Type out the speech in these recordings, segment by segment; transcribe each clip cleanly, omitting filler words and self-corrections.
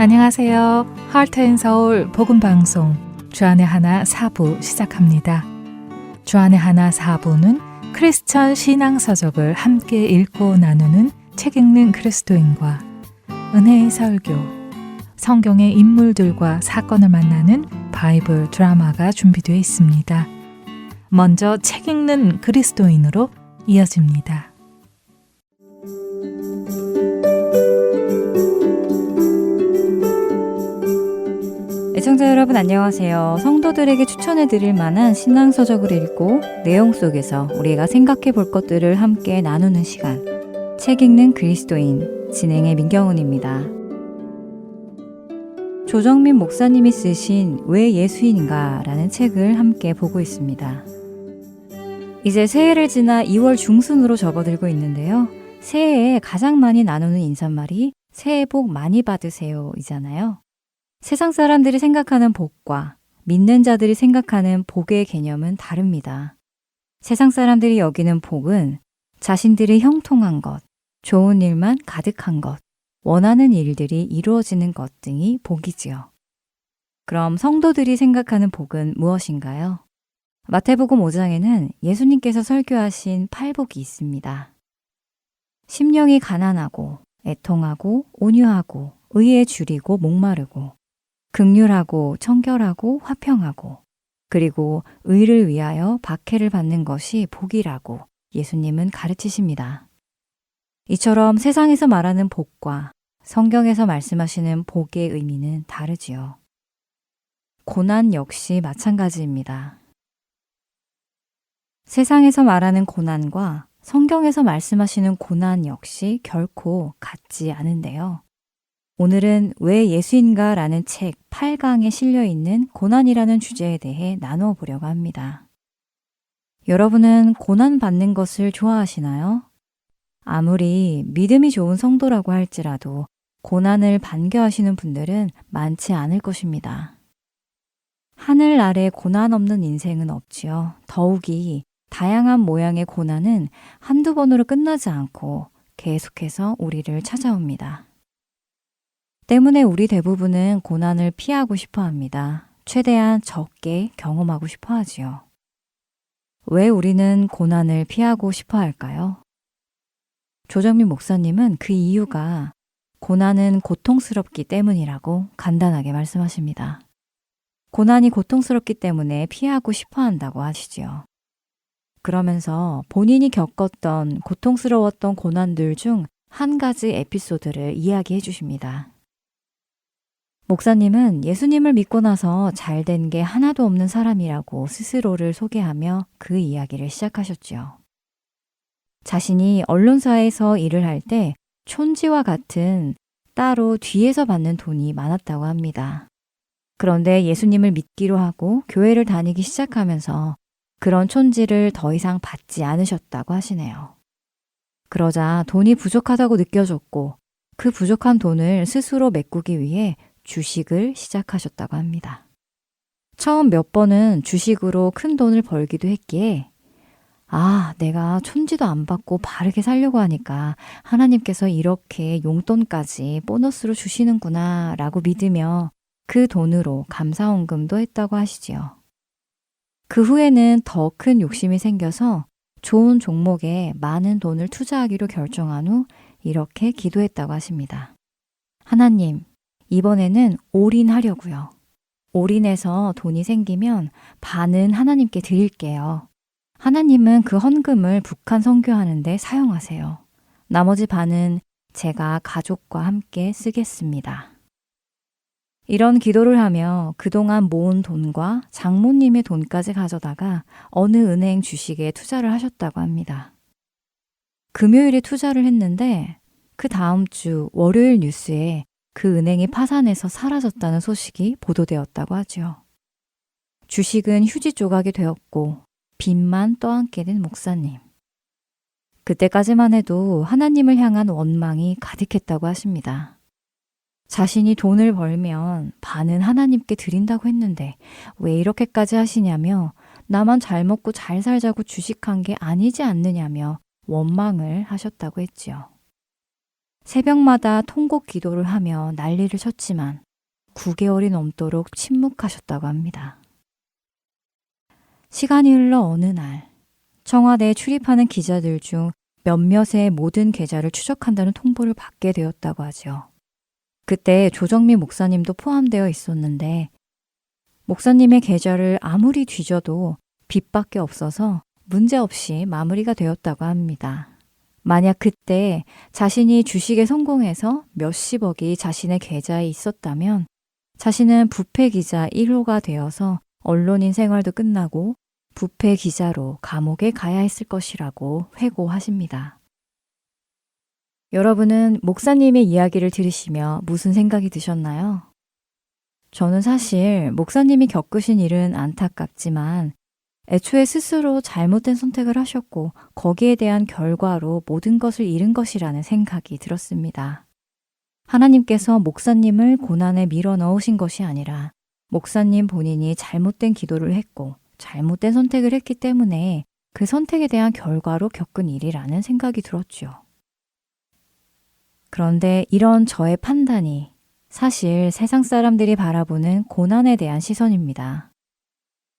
안녕하세요. 하트앤서울 복음방송 주안의 하나 4부 시작합니다. 주안의 하나 4부는 크리스천 신앙서적을 함께 읽고 나누는 책 읽는 그리스도인과 은혜의 설교, 성경의 인물들과 사건을 만나는 바이블 드라마가 준비되어 있습니다. 먼저 책 읽는 그리스도인으로 이어집니다. 애청자 여러분 안녕하세요. 성도들에게 추천해 드릴 만한 신앙서적을 읽고 내용 속에서 우리가 생각해 볼 것들을 함께 나누는 시간, 책 읽는 그리스도인, 진행의 민경훈입니다. 조정민 목사님이 쓰신 왜 예수인가 라는 책을 함께 보고 있습니다. 이제 새해를 지나 2월 중순으로 접어들고 있는데요. 새해에 가장 많이 나누는 인사말이 새해 복 많이 받으세요 이잖아요. 세상 사람들이 생각하는 복과 믿는 자들이 생각하는 복의 개념은 다릅니다. 세상 사람들이 여기는 복은 자신들이 형통한 것, 좋은 일만 가득한 것, 원하는 일들이 이루어지는 것 등이 복이지요. 그럼 성도들이 생각하는 복은 무엇인가요? 마태복음 5장에는 예수님께서 설교하신 8복이 있습니다. 심령이 가난하고 애통하고 온유하고 의에 줄이고 목마르고 긍휼하고 청결하고 화평하고 그리고 의를 위하여 박해를 받는 것이 복이라고 예수님은 가르치십니다. 이처럼 세상에서 말하는 복과 성경에서 말씀하시는 복의 의미는 다르지요. 고난 역시 마찬가지입니다. 세상에서 말하는 고난과 성경에서 말씀하시는 고난 역시 결코 같지 않은데요. 오늘은 왜 예수인가 라는 책 8강에 실려있는 고난이라는 주제에 대해 나누어 보려고 합니다. 여러분은 고난받는 것을 좋아하시나요? 아무리 믿음이 좋은 성도라고 할지라도 고난을 반겨하시는 분들은 많지 않을 것입니다. 하늘 아래 고난 없는 인생은 없지요. 더욱이 다양한 모양의 고난은 한두 번으로 끝나지 않고 계속해서 우리를 찾아옵니다. 때문에 우리 대부분은 고난을 피하고 싶어 합니다. 최대한 적게 경험하고 싶어 하지요. 왜 우리는 고난을 피하고 싶어 할까요? 조정민 목사님은 그 이유가 고난은 고통스럽기 때문이라고 간단하게 말씀하십니다. 고난이 고통스럽기 때문에 피하고 싶어 한다고 하시지요. 그러면서 본인이 겪었던 고통스러웠던 고난들 중 한 가지 에피소드를 이야기해 주십니다. 목사님은 예수님을 믿고 나서 잘된 게 하나도 없는 사람이라고 스스로를 소개하며 그 이야기를 시작하셨지요. 자신이 언론사에서 일을 할 때 촌지와 같은 따로 뒤에서 받는 돈이 많았다고 합니다. 그런데 예수님을 믿기로 하고 교회를 다니기 시작하면서 그런 촌지를 더 이상 받지 않으셨다고 하시네요. 그러자 돈이 부족하다고 느껴졌고 그 부족한 돈을 스스로 메꾸기 위해 주식을 시작하셨다고 합니다. 처음 몇 번은 주식으로 큰 돈을 벌기도 했기에 내가 촌지도 안 받고 바르게 살려고 하니까 하나님께서 이렇게 용돈까지 보너스로 주시는구나 라고 믿으며 그 돈으로 감사원금도 했다고 하시지요. 그 후에는 더 큰 욕심이 생겨서 좋은 종목에 많은 돈을 투자하기로 결정한 후 이렇게 기도했다고 하십니다. 하나님, 이번에는 올인하려고요. 올인해서 돈이 생기면 반은 하나님께 드릴게요. 하나님은 그 헌금을 북한 선교하는 데 사용하세요. 나머지 반은 제가 가족과 함께 쓰겠습니다. 이런 기도를 하며 그동안 모은 돈과 장모님의 돈까지 가져다가 어느 은행 주식에 투자를 하셨다고 합니다. 금요일에 투자를 했는데 그 다음 주 월요일 뉴스에 그 은행이 파산해서 사라졌다는 소식이 보도되었다고 하죠. 주식은 휴지 조각이 되었고 빚만 떠안게 된 목사님. 그때까지만 해도 하나님을 향한 원망이 가득했다고 하십니다. 자신이 돈을 벌면 반은 하나님께 드린다고 했는데 왜 이렇게까지 하시냐며 나만 잘 먹고 잘 살자고 주식한 게 아니지 않느냐며 원망을 하셨다고 했지요. 새벽마다 통곡 기도를 하며 난리를 쳤지만 9개월이 넘도록 침묵하셨다고 합니다. 시간이 흘러 어느 날 청와대에 출입하는 기자들 중 몇몇의 모든 계좌를 추적한다는 통보를 받게 되었다고 하죠. 그때 조정민 목사님도 포함되어 있었는데 목사님의 계좌를 아무리 뒤져도 빚밖에 없어서 문제없이 마무리가 되었다고 합니다. 만약 그때 자신이 주식에 성공해서 몇십억이 자신의 계좌에 있었다면 자신은 부패기자 1호가 되어서 언론인 생활도 끝나고 부패기자로 감옥에 가야 했을 것이라고 회고하십니다. 여러분은 목사님의 이야기를 들으시며 무슨 생각이 드셨나요? 저는 사실 목사님이 겪으신 일은 안타깝지만 애초에 스스로 잘못된 선택을 하셨고 거기에 대한 결과로 모든 것을 잃은 것이라는 생각이 들었습니다. 하나님께서 목사님을 고난에 밀어 넣으신 것이 아니라 목사님 본인이 잘못된 기도를 했고 잘못된 선택을 했기 때문에 그 선택에 대한 결과로 겪은 일이라는 생각이 들었죠. 그런데 이런 저의 판단이 사실 세상 사람들이 바라보는 고난에 대한 시선입니다.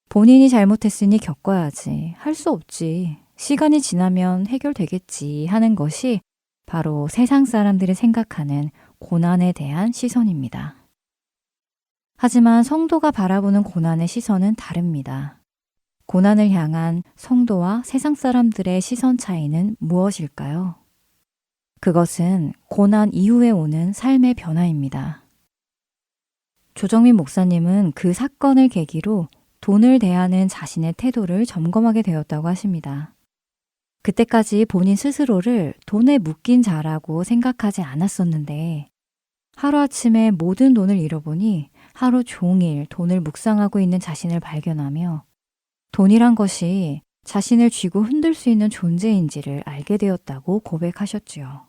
본인이 잘못했으니 겪어야지, 할 수 없지, 시간이 지나면 해결되겠지 하는 것이 바로 세상 사람들이 생각하는 고난에 대한 시선입니다. 하지만 성도가 바라보는 고난의 시선은 다릅니다. 고난을 향한 성도와 세상 사람들의 시선 차이는 무엇일까요? 그것은 고난 이후에 오는 삶의 변화입니다. 조정민 목사님은 그 사건을 계기로 돈을 대하는 자신의 태도를 점검하게 되었다고 하십니다. 그때까지 본인 스스로를 돈에 묶인 자라고 생각하지 않았었는데 하루아침에 모든 돈을 잃어보니 하루 종일 돈을 묵상하고 있는 자신을 발견하며 돈이란 것이 자신을 쥐고 흔들 수 있는 존재인지를 알게 되었다고 고백하셨지요.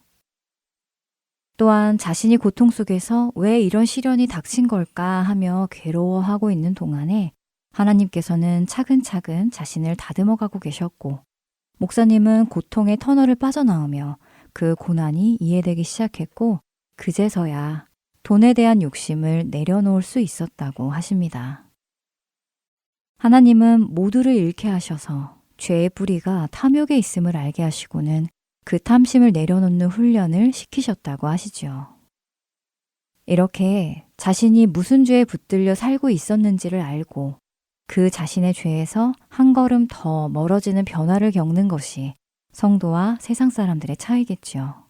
또한 자신이 고통 속에서 왜 이런 시련이 닥친 걸까 하며 괴로워하고 있는 동안에 하나님께서는 차근차근 자신을 다듬어가고 계셨고 목사님은 고통의 터널을 빠져나오며 그 고난이 이해되기 시작했고 그제서야 돈에 대한 욕심을 내려놓을 수 있었다고 하십니다. 하나님은 모두를 잃게 하셔서 죄의 뿌리가 탐욕에 있음을 알게 하시고는 그 탐심을 내려놓는 훈련을 시키셨다고 하시죠. 이렇게 자신이 무슨 죄에 붙들려 살고 있었는지를 알고 그 자신의 죄에서 한 걸음 더 멀어지는 변화를 겪는 것이 성도와 세상 사람들의 차이겠지요.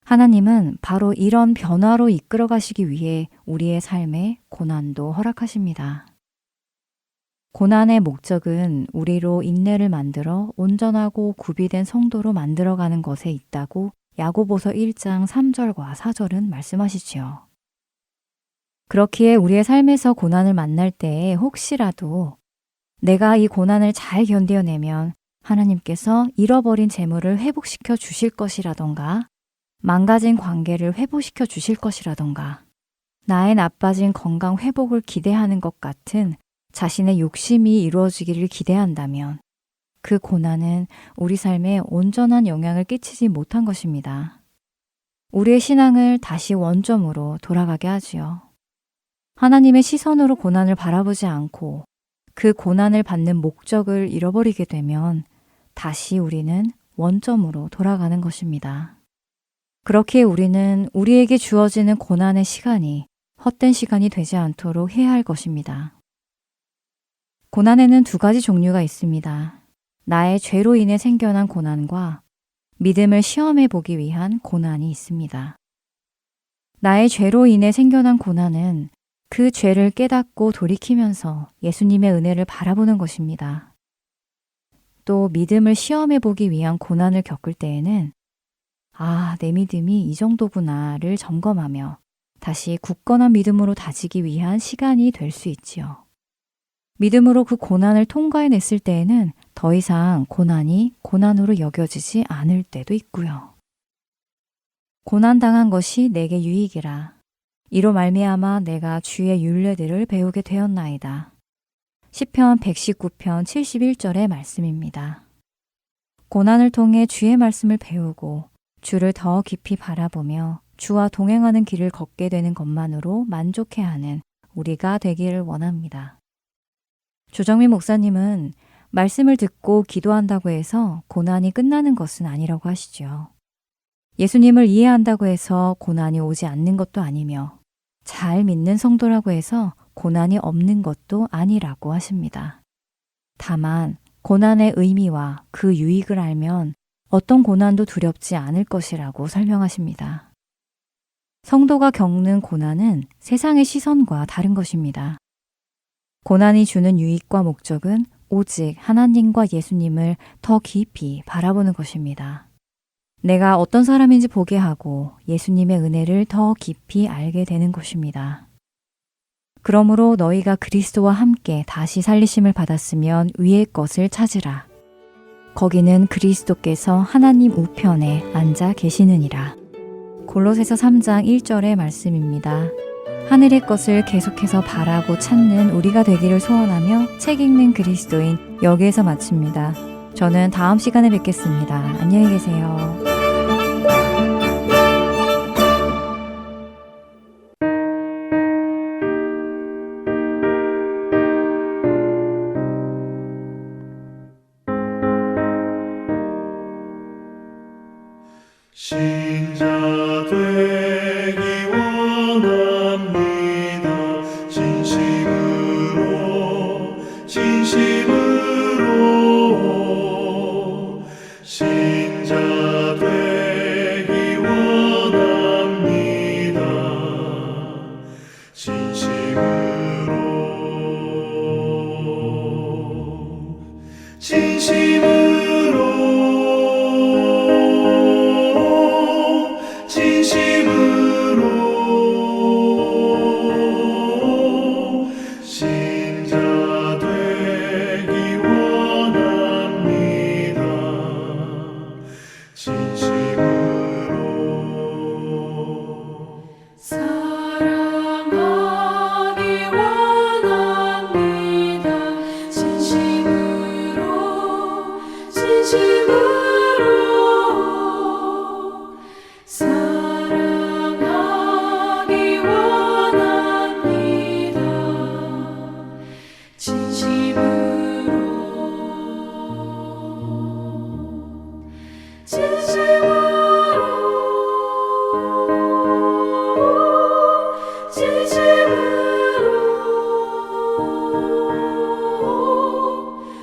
하나님은 바로 이런 변화로 이끌어 가시기 위해 우리의 삶에 고난도 허락하십니다. 고난의 목적은 우리로 인내를 만들어 온전하고 구비된 성도로 만들어가는 것에 있다고 야고보서 1장 3절과 4절은 말씀하시지요. 그렇기에 우리의 삶에서 고난을 만날 때에 혹시라도 내가 이 고난을 잘 견뎌내면 하나님께서 잃어버린 재물을 회복시켜 주실 것이라던가 망가진 관계를 회복시켜 주실 것이라던가 나의 나빠진 건강 회복을 기대하는 것 같은 자신의 욕심이 이루어지기를 기대한다면 그 고난은 우리 삶에 온전한 영향을 끼치지 못한 것입니다. 우리의 신앙을 다시 원점으로 돌아가게 하지요. 하나님의 시선으로 고난을 바라보지 않고 그 고난을 받는 목적을 잃어버리게 되면 다시 우리는 원점으로 돌아가는 것입니다. 그렇기에 우리는 우리에게 주어지는 고난의 시간이 헛된 시간이 되지 않도록 해야 할 것입니다. 고난에는 두 가지 종류가 있습니다. 나의 죄로 인해 생겨난 고난과 믿음을 시험해 보기 위한 고난이 있습니다. 나의 죄로 인해 생겨난 고난은 그 죄를 깨닫고 돌이키면서 예수님의 은혜를 바라보는 것입니다. 또 믿음을 시험해 보기 위한 고난을 겪을 때에는 내 믿음이 이 정도구나를 점검하며 다시 굳건한 믿음으로 다지기 위한 시간이 될 수 있지요. 믿음으로 그 고난을 통과해냈을 때에는 더 이상 고난이 고난으로 여겨지지 않을 때도 있고요. 고난당한 것이 내게 유익이라. 이로 말미암아 내가 주의 율례들을 배우게 되었나이다. 시편 119편 71절의 말씀입니다. 고난을 통해 주의 말씀을 배우고 주를 더 깊이 바라보며 주와 동행하는 길을 걷게 되는 것만으로 만족해하는 우리가 되기를 원합니다. 조정민 목사님은 말씀을 듣고 기도한다고 해서 고난이 끝나는 것은 아니라고 하시죠. 예수님을 이해한다고 해서 고난이 오지 않는 것도 아니며 잘 믿는 성도라고 해서 고난이 없는 것도 아니라고 하십니다. 다만 고난의 의미와 그 유익을 알면 어떤 고난도 두렵지 않을 것이라고 설명하십니다. 성도가 겪는 고난은 세상의 시선과 다른 것입니다. 고난이 주는 유익과 목적은 오직 하나님과 예수님을 더 깊이 바라보는 것입니다. 내가 어떤 사람인지 보게 하고 예수님의 은혜를 더 깊이 알게 되는 것입니다. 그러므로 너희가 그리스도와 함께 다시 살리심을 받았으면 위의 것을 찾으라. 거기는 그리스도께서 하나님 우편에 앉아 계시느니라. 골로새서 3장 1절의 말씀입니다. 하늘의 것을 계속해서 바라고 찾는 우리가 되기를 소원하며 책 읽는 그리스도인 여기에서 마칩니다. 저는 다음 시간에 뵙겠습니다. 안녕히 계세요. 신자 되기 원합니다. 진심으로 신자 되기 원합니다. 진심으로 신자 되기 원합니다. 진심으로 사랑하기 원합니다. 진심으로 사랑하기 원합니다.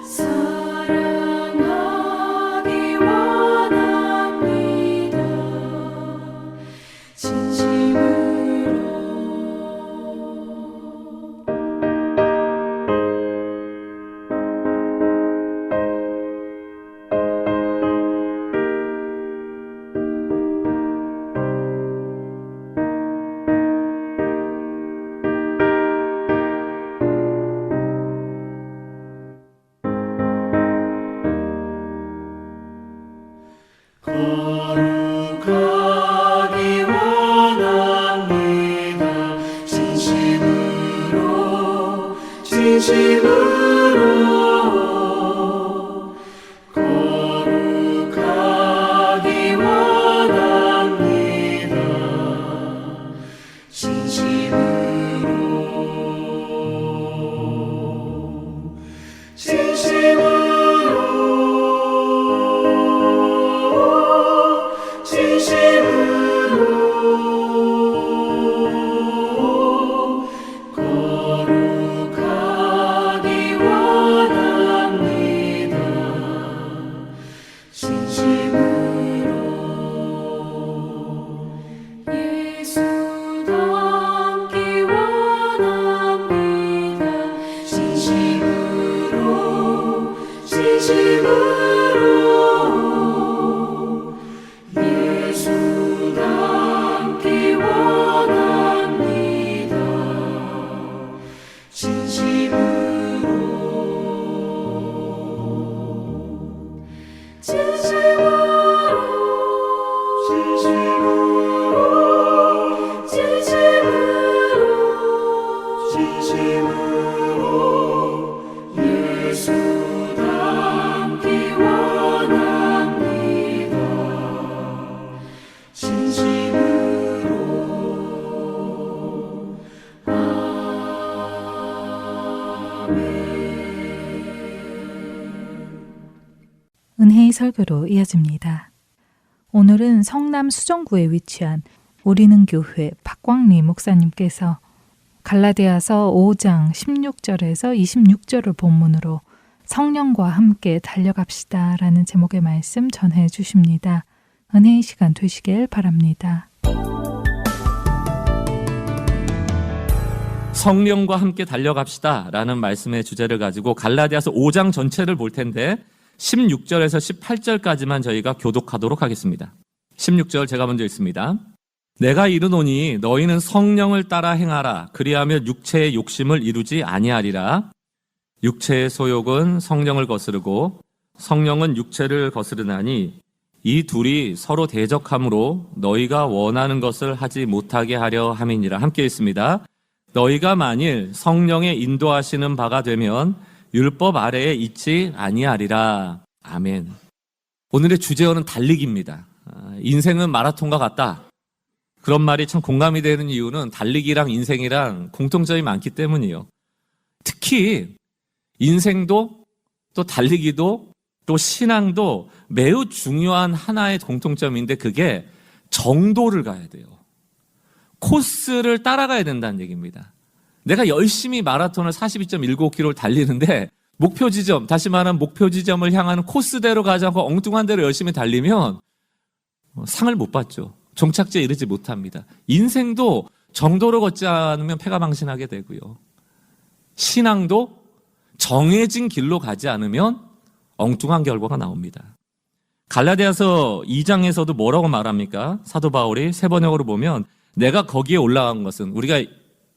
사랑하기 원합니다. 거룩하기 원합니다. 진심으로 거룩하기 원합니다. 거룩하기 원합니다. 진심으로 예수 닮기 원합니다. 진심으로 예수 닮기 원합니다. 진심으로 예수 닮기 원합니다. 은혜의 설교로 이어집니다. 오늘은 성남 수정구에 위치한 우리는 교회 박광리 목사님께서 갈라디아서 5장 16절에서 26절을 본문으로 성령과 함께 달려갑시다 라는 제목의 말씀 전해 주십니다. 은혜의 시간 되시길 바랍니다. 성령과 함께 달려갑시다 라는 말씀의 주제를 가지고 갈라디아서 5장 전체를 볼 텐데 16절에서 18절까지만 저희가 교독하도록 하겠습니다. 16절 제가 먼저 읽습니다. 내가 이르노니 너희는 성령을 따라 행하라. 그리하면 육체의 욕심을 이루지 아니하리라. 육체의 소욕은 성령을 거스르고 성령은 육체를 거스르나니 이 둘이 서로 대적함으로 너희가 원하는 것을 하지 못하게 하려 함이니라. 함께 읽습니다. 너희가 만일 성령의 인도하시는 바가 되면 율법 아래에 있지 아니하리라. 아멘. 오늘의 주제어는 달리기입니다. 인생은 마라톤과 같다. 그런 말이 참 공감이 되는 이유는 달리기랑 인생이랑 공통점이 많기 때문이에요. 특히 인생도 또 달리기도 또 신앙도 매우 중요한 하나의 공통점인데 그게 정도를 가야 돼요. 코스를 따라가야 된다는 얘기입니다. 내가 열심히 마라톤을 42.195km를 달리는데 목표 지점, 다시 말하면 목표 지점을 향하는 코스대로 가지 않고 엉뚱한 대로 열심히 달리면 상을 못 받죠. 종착지에 이르지 못합니다. 인생도 정도로 걷지 않으면 패가망신하게 되고요. 신앙도 정해진 길로 가지 않으면 엉뚱한 결과가 나옵니다. 갈라디아서 2장에서도 뭐라고 말합니까? 사도 바울이 세 번역으로 보면 내가 거기에 올라간 것은, 우리가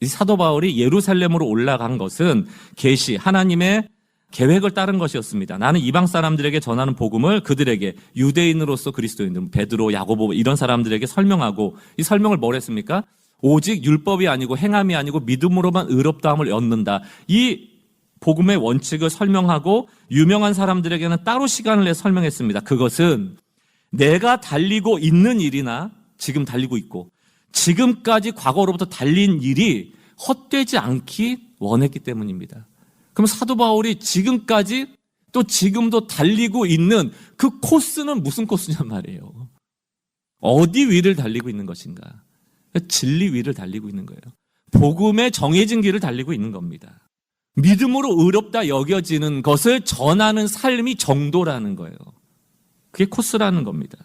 이 사도 바울이 예루살렘으로 올라간 것은 계시, 하나님의 계획을 따른 것이었습니다. 나는 이방 사람들에게 전하는 복음을 그들에게 유대인으로서 그리스도인들, 베드로, 야고보 이런 사람들에게 설명하고, 이 설명을 뭘 했습니까? 오직 율법이 아니고 행함이 아니고 믿음으로만 의롭다함을 얻는다. 이 복음의 원칙을 설명하고 유명한 사람들에게는 따로 시간을 내 설명했습니다. 그것은 내가 달리고 있는 일이나 지금 달리고 있고 지금까지 과거로부터 달린 일이 헛되지 않기 원했기 때문입니다. 그럼 사도 바울이 지금까지 또 지금도 달리고 있는 그 코스는 무슨 코스냔 말이에요. 어디 위를 달리고 있는 것인가? 진리 위를 달리고 있는 거예요. 복음의 정해진 길을 달리고 있는 겁니다. 믿음으로 의롭다 여겨지는 것을 전하는 삶이 정도라는 거예요. 그게 코스라는 겁니다.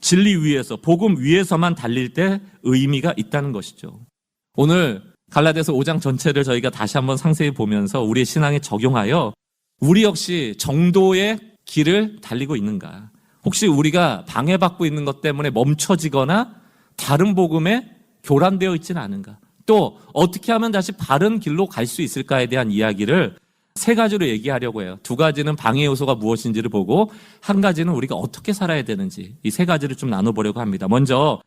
진리 위에서, 복음 위에서만 달릴 때 의미가 있다는 것이죠. 오늘 갈라디아서 5장 전체를 저희가 다시 한번 상세히 보면서 우리의 신앙에 적용하여 우리 역시 정도의 길을 달리고 있는가? 혹시 우리가 방해받고 있는 것 때문에 멈춰지거나 다른 복음에 교란되어 있지는 않은가? 또 어떻게 하면 다시 바른 길로 갈 수 있을까에 대한 이야기를 세 가지로 얘기하려고 해요. 두 가지는 방해 요소가 무엇인지를 보고 한 가지는 우리가 어떻게 살아야 되는지, 이 세 가지를 좀 나눠보려고 합니다. 먼저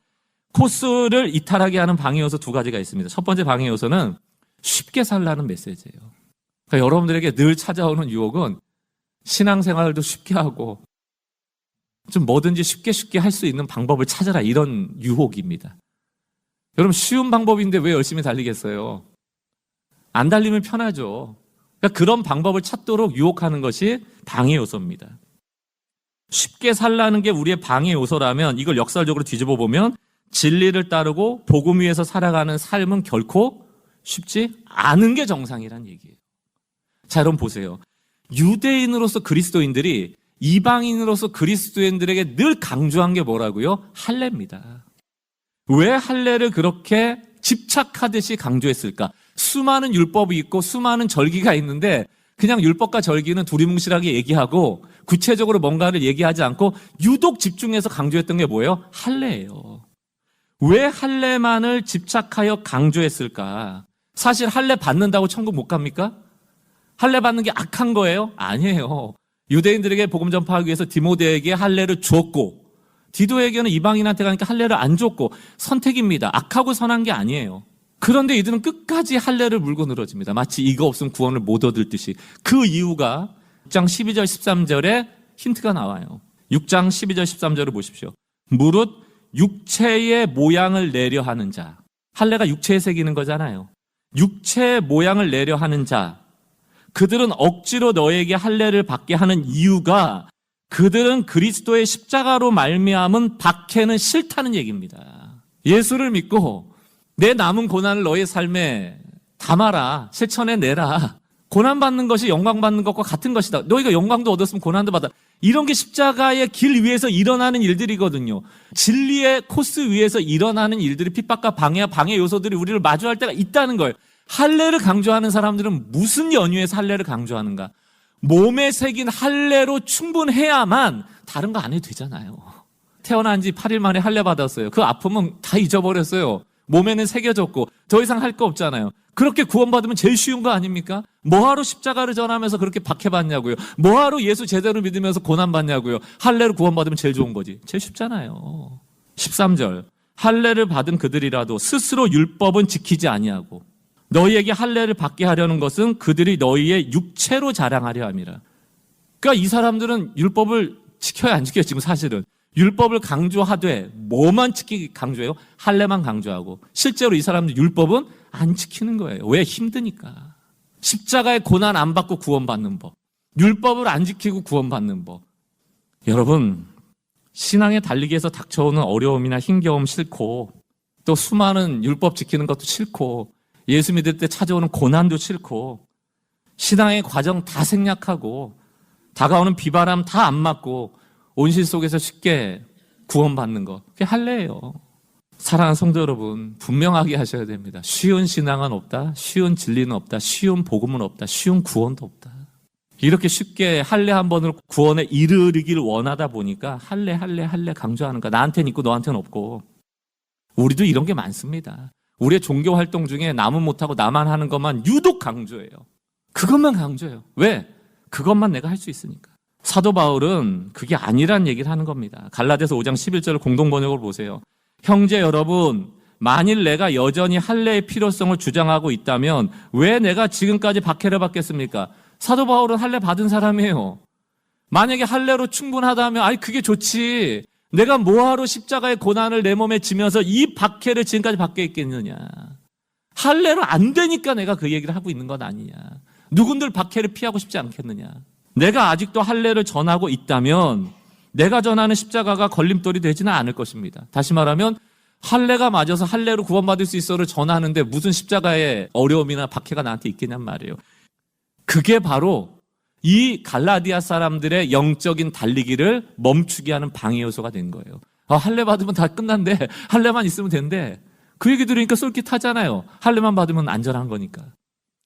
코스를 이탈하게 하는 방해 요소 두 가지가 있습니다. 첫 번째 방해 요소는 쉽게 살라는 메시지예요. 그러니까 여러분들에게 늘 찾아오는 유혹은 신앙생활도 쉽게 하고 좀 뭐든지 쉽게 할 수 있는 방법을 찾아라, 이런 유혹입니다. 여러분, 쉬운 방법인데 왜 열심히 달리겠어요? 안 달리면 편하죠. 그러니까 그런 방법을 찾도록 유혹하는 것이 방해 요소입니다. 쉽게 살라는 게 우리의 방해 요소라면 이걸 역설적으로 뒤집어 보면 진리를 따르고 복음 위에서 살아가는 삶은 결코 쉽지 않은 게 정상이란 얘기예요. 자, 여러분 보세요. 유대인으로서 그리스도인들이 이방인으로서 그리스도인들에게 늘 강조한 게 뭐라고요? 할례입니다. 왜 할례를 그렇게 집착하듯이 강조했을까? 수많은 율법이 있고 수많은 절기가 있는데 그냥 율법과 절기는 두리뭉실하게 얘기하고 구체적으로 뭔가를 얘기하지 않고 유독 집중해서 강조했던 게 뭐예요? 할례예요. 왜 할례만을 집착하여 강조했을까? 사실 할례 받는다고 천국 못 갑니까? 할례 받는 게 악한 거예요? 아니에요. 유대인들에게 복음 전파하기 위해서 디모데에게 할례를 주었고 디도에게는 이방인한테 가니까 할례를 안 줬고 선택입니다. 악하고 선한 게 아니에요. 그런데 이들은 끝까지 할례를 물고 늘어집니다. 마치 이거 없으면 구원을 못 얻을 듯이. 그 이유가 6장 12절 13절에 힌트가 나와요. 6장 12절 13절을 보십시오. 무릇 육체의 모양을 내려 하는 자. 할례가 육체에 새기는 거잖아요. 육체의 모양을 내려 하는 자. 그들은 억지로 너에게 할례를 받게 하는 이유가 그들은 그리스도의 십자가로 말미암은 박해는 싫다는 얘기입니다. 예수를 믿고 내 남은 고난을 너의 삶에 담아라, 실천해내라. 고난받는 것이 영광받는 것과 같은 것이다. 너희가 영광도 얻었으면 고난도 받아. 이런 게 십자가의 길 위에서 일어나는 일들이거든요. 진리의 코스 위에서 일어나는 일들이 핍박과 방해 요소들이 우리를 마주할 때가 있다는 거예요. 할례를 강조하는 사람들은 무슨 연유에서 할례를 강조하는가? 몸에 새긴 할례로 충분해야만 다른 거 안 해도 되잖아요. 태어난 지 8일 만에 할례 받았어요. 그 아픔은 다 잊어버렸어요. 몸에는 새겨졌고 더 이상 할 거 없잖아요. 그렇게 구원받으면 제일 쉬운 거 아닙니까? 뭐하러 십자가를 전하면서 그렇게 박해받냐고요. 뭐하러 예수 제대로 믿으면서 고난받냐고요. 할례로 구원받으면 제일 좋은 거지. 제일 쉽잖아요. 13절 할례를 받은 그들이라도 스스로 율법은 지키지 아니하고 너희에게 할례를 받게 하려는 것은 그들이 너희의 육체로 자랑하려 함이라. 그러니까 이 사람들은 율법을 지켜야 안 지켜요. 지금 사실은. 율법을 강조하되 뭐만 지키기 강조해요? 할례만 강조하고 실제로 이 사람들 율법은 안 지키는 거예요. 왜? 힘드니까. 십자가의 고난 안 받고 구원받는 법. 율법을 안 지키고 구원받는 법. 여러분, 신앙에 달리기에서 닥쳐오는 어려움이나 힘겨움 싫고 또 수많은 율법 지키는 것도 싫고 예수 믿을 때 찾아오는 고난도 싫고 신앙의 과정 다 생략하고 다가오는 비바람 다 안 맞고 온실 속에서 쉽게 구원받는 거, 그게 할례예요. 사랑하는 성도 여러분, 분명하게 하셔야 됩니다. 쉬운 신앙은 없다, 쉬운 진리는 없다, 쉬운 복음은 없다, 쉬운 구원도 없다. 이렇게 쉽게 할례 한 번으로 구원에 이르기를 원하다 보니까 할례 강조하는 거야. 나한테는 있고 너한테는 없고. 우리도 이런 게 많습니다. 우리의 종교 활동 중에 남은 못하고 나만 하는 것만 유독 강조해요. 그것만 강조해요. 왜? 그것만 내가 할 수 있으니까. 사도 바울은 그게 아니란 얘기를 하는 겁니다. 갈라디아서 5장 11절을 공동번역으로 보세요. 형제 여러분, 만일 내가 여전히 할례의 필요성을 주장하고 있다면 왜 내가 지금까지 박해를 받겠습니까? 사도 바울은 할례 받은 사람이에요. 만약에 할례로 충분하다면 아이 그게 좋지. 내가 뭐하러 십자가의 고난을 내 몸에 지면서 이 박해를 지금까지 받게 있겠느냐. 할례로 안 되니까 내가 그 얘기를 하고 있는 건 아니냐. 누군들 박해를 피하고 싶지 않겠느냐. 내가 아직도 할례를 전하고 있다면 내가 전하는 십자가가 걸림돌이 되지는 않을 것입니다. 다시 말하면 할례가 맞아서 할례로 구원받을 수 있어를 전하는데 무슨 십자가의 어려움이나 박해가 나한테 있겠냔 말이에요. 그게 바로 이 갈라디아 사람들의 영적인 달리기를 멈추게 하는 방해 요소가 된 거예요. 할례 받으면 다 끝난데 할례만 있으면 된대. 그 얘기 들으니까 쏠깃하잖아요. 할례만 받으면 안전한 거니까.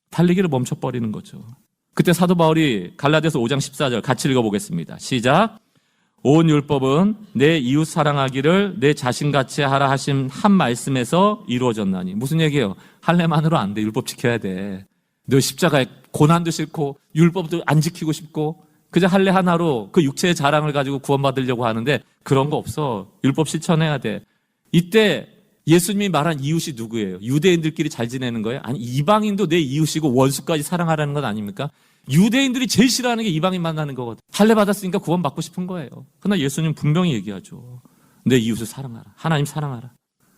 달리기를 멈춰버리는 거죠. 그때 사도 바울이 갈라디아서 5장 14절 같이 읽어보겠습니다. 시작. 온 율법은 내 이웃 사랑하기를 내 자신같이 하라 하신 한 말씀에서 이루어졌나니. 무슨 얘기예요? 할례만으로 안 돼. 율법 지켜야 돼. 너 십자가에 고난도 싫고 율법도 안 지키고 싶고 그저 할례 하나로 그 육체의 자랑을 가지고 구원받으려고 하는데 그런 거 없어. 율법 실천해야 돼. 이때 예수님이 말한 이웃이 누구예요? 유대인들끼리 잘 지내는 거예요? 아니 이방인도 내 이웃이고 원수까지 사랑하라는 건 아닙니까? 유대인들이 제일 싫어하는 게 이방인 만나는 거거든. 할례 받았으니까 구원받고 싶은 거예요. 그러나 예수님 분명히 얘기하죠. 내 이웃을 사랑하라. 하나님 사랑하라.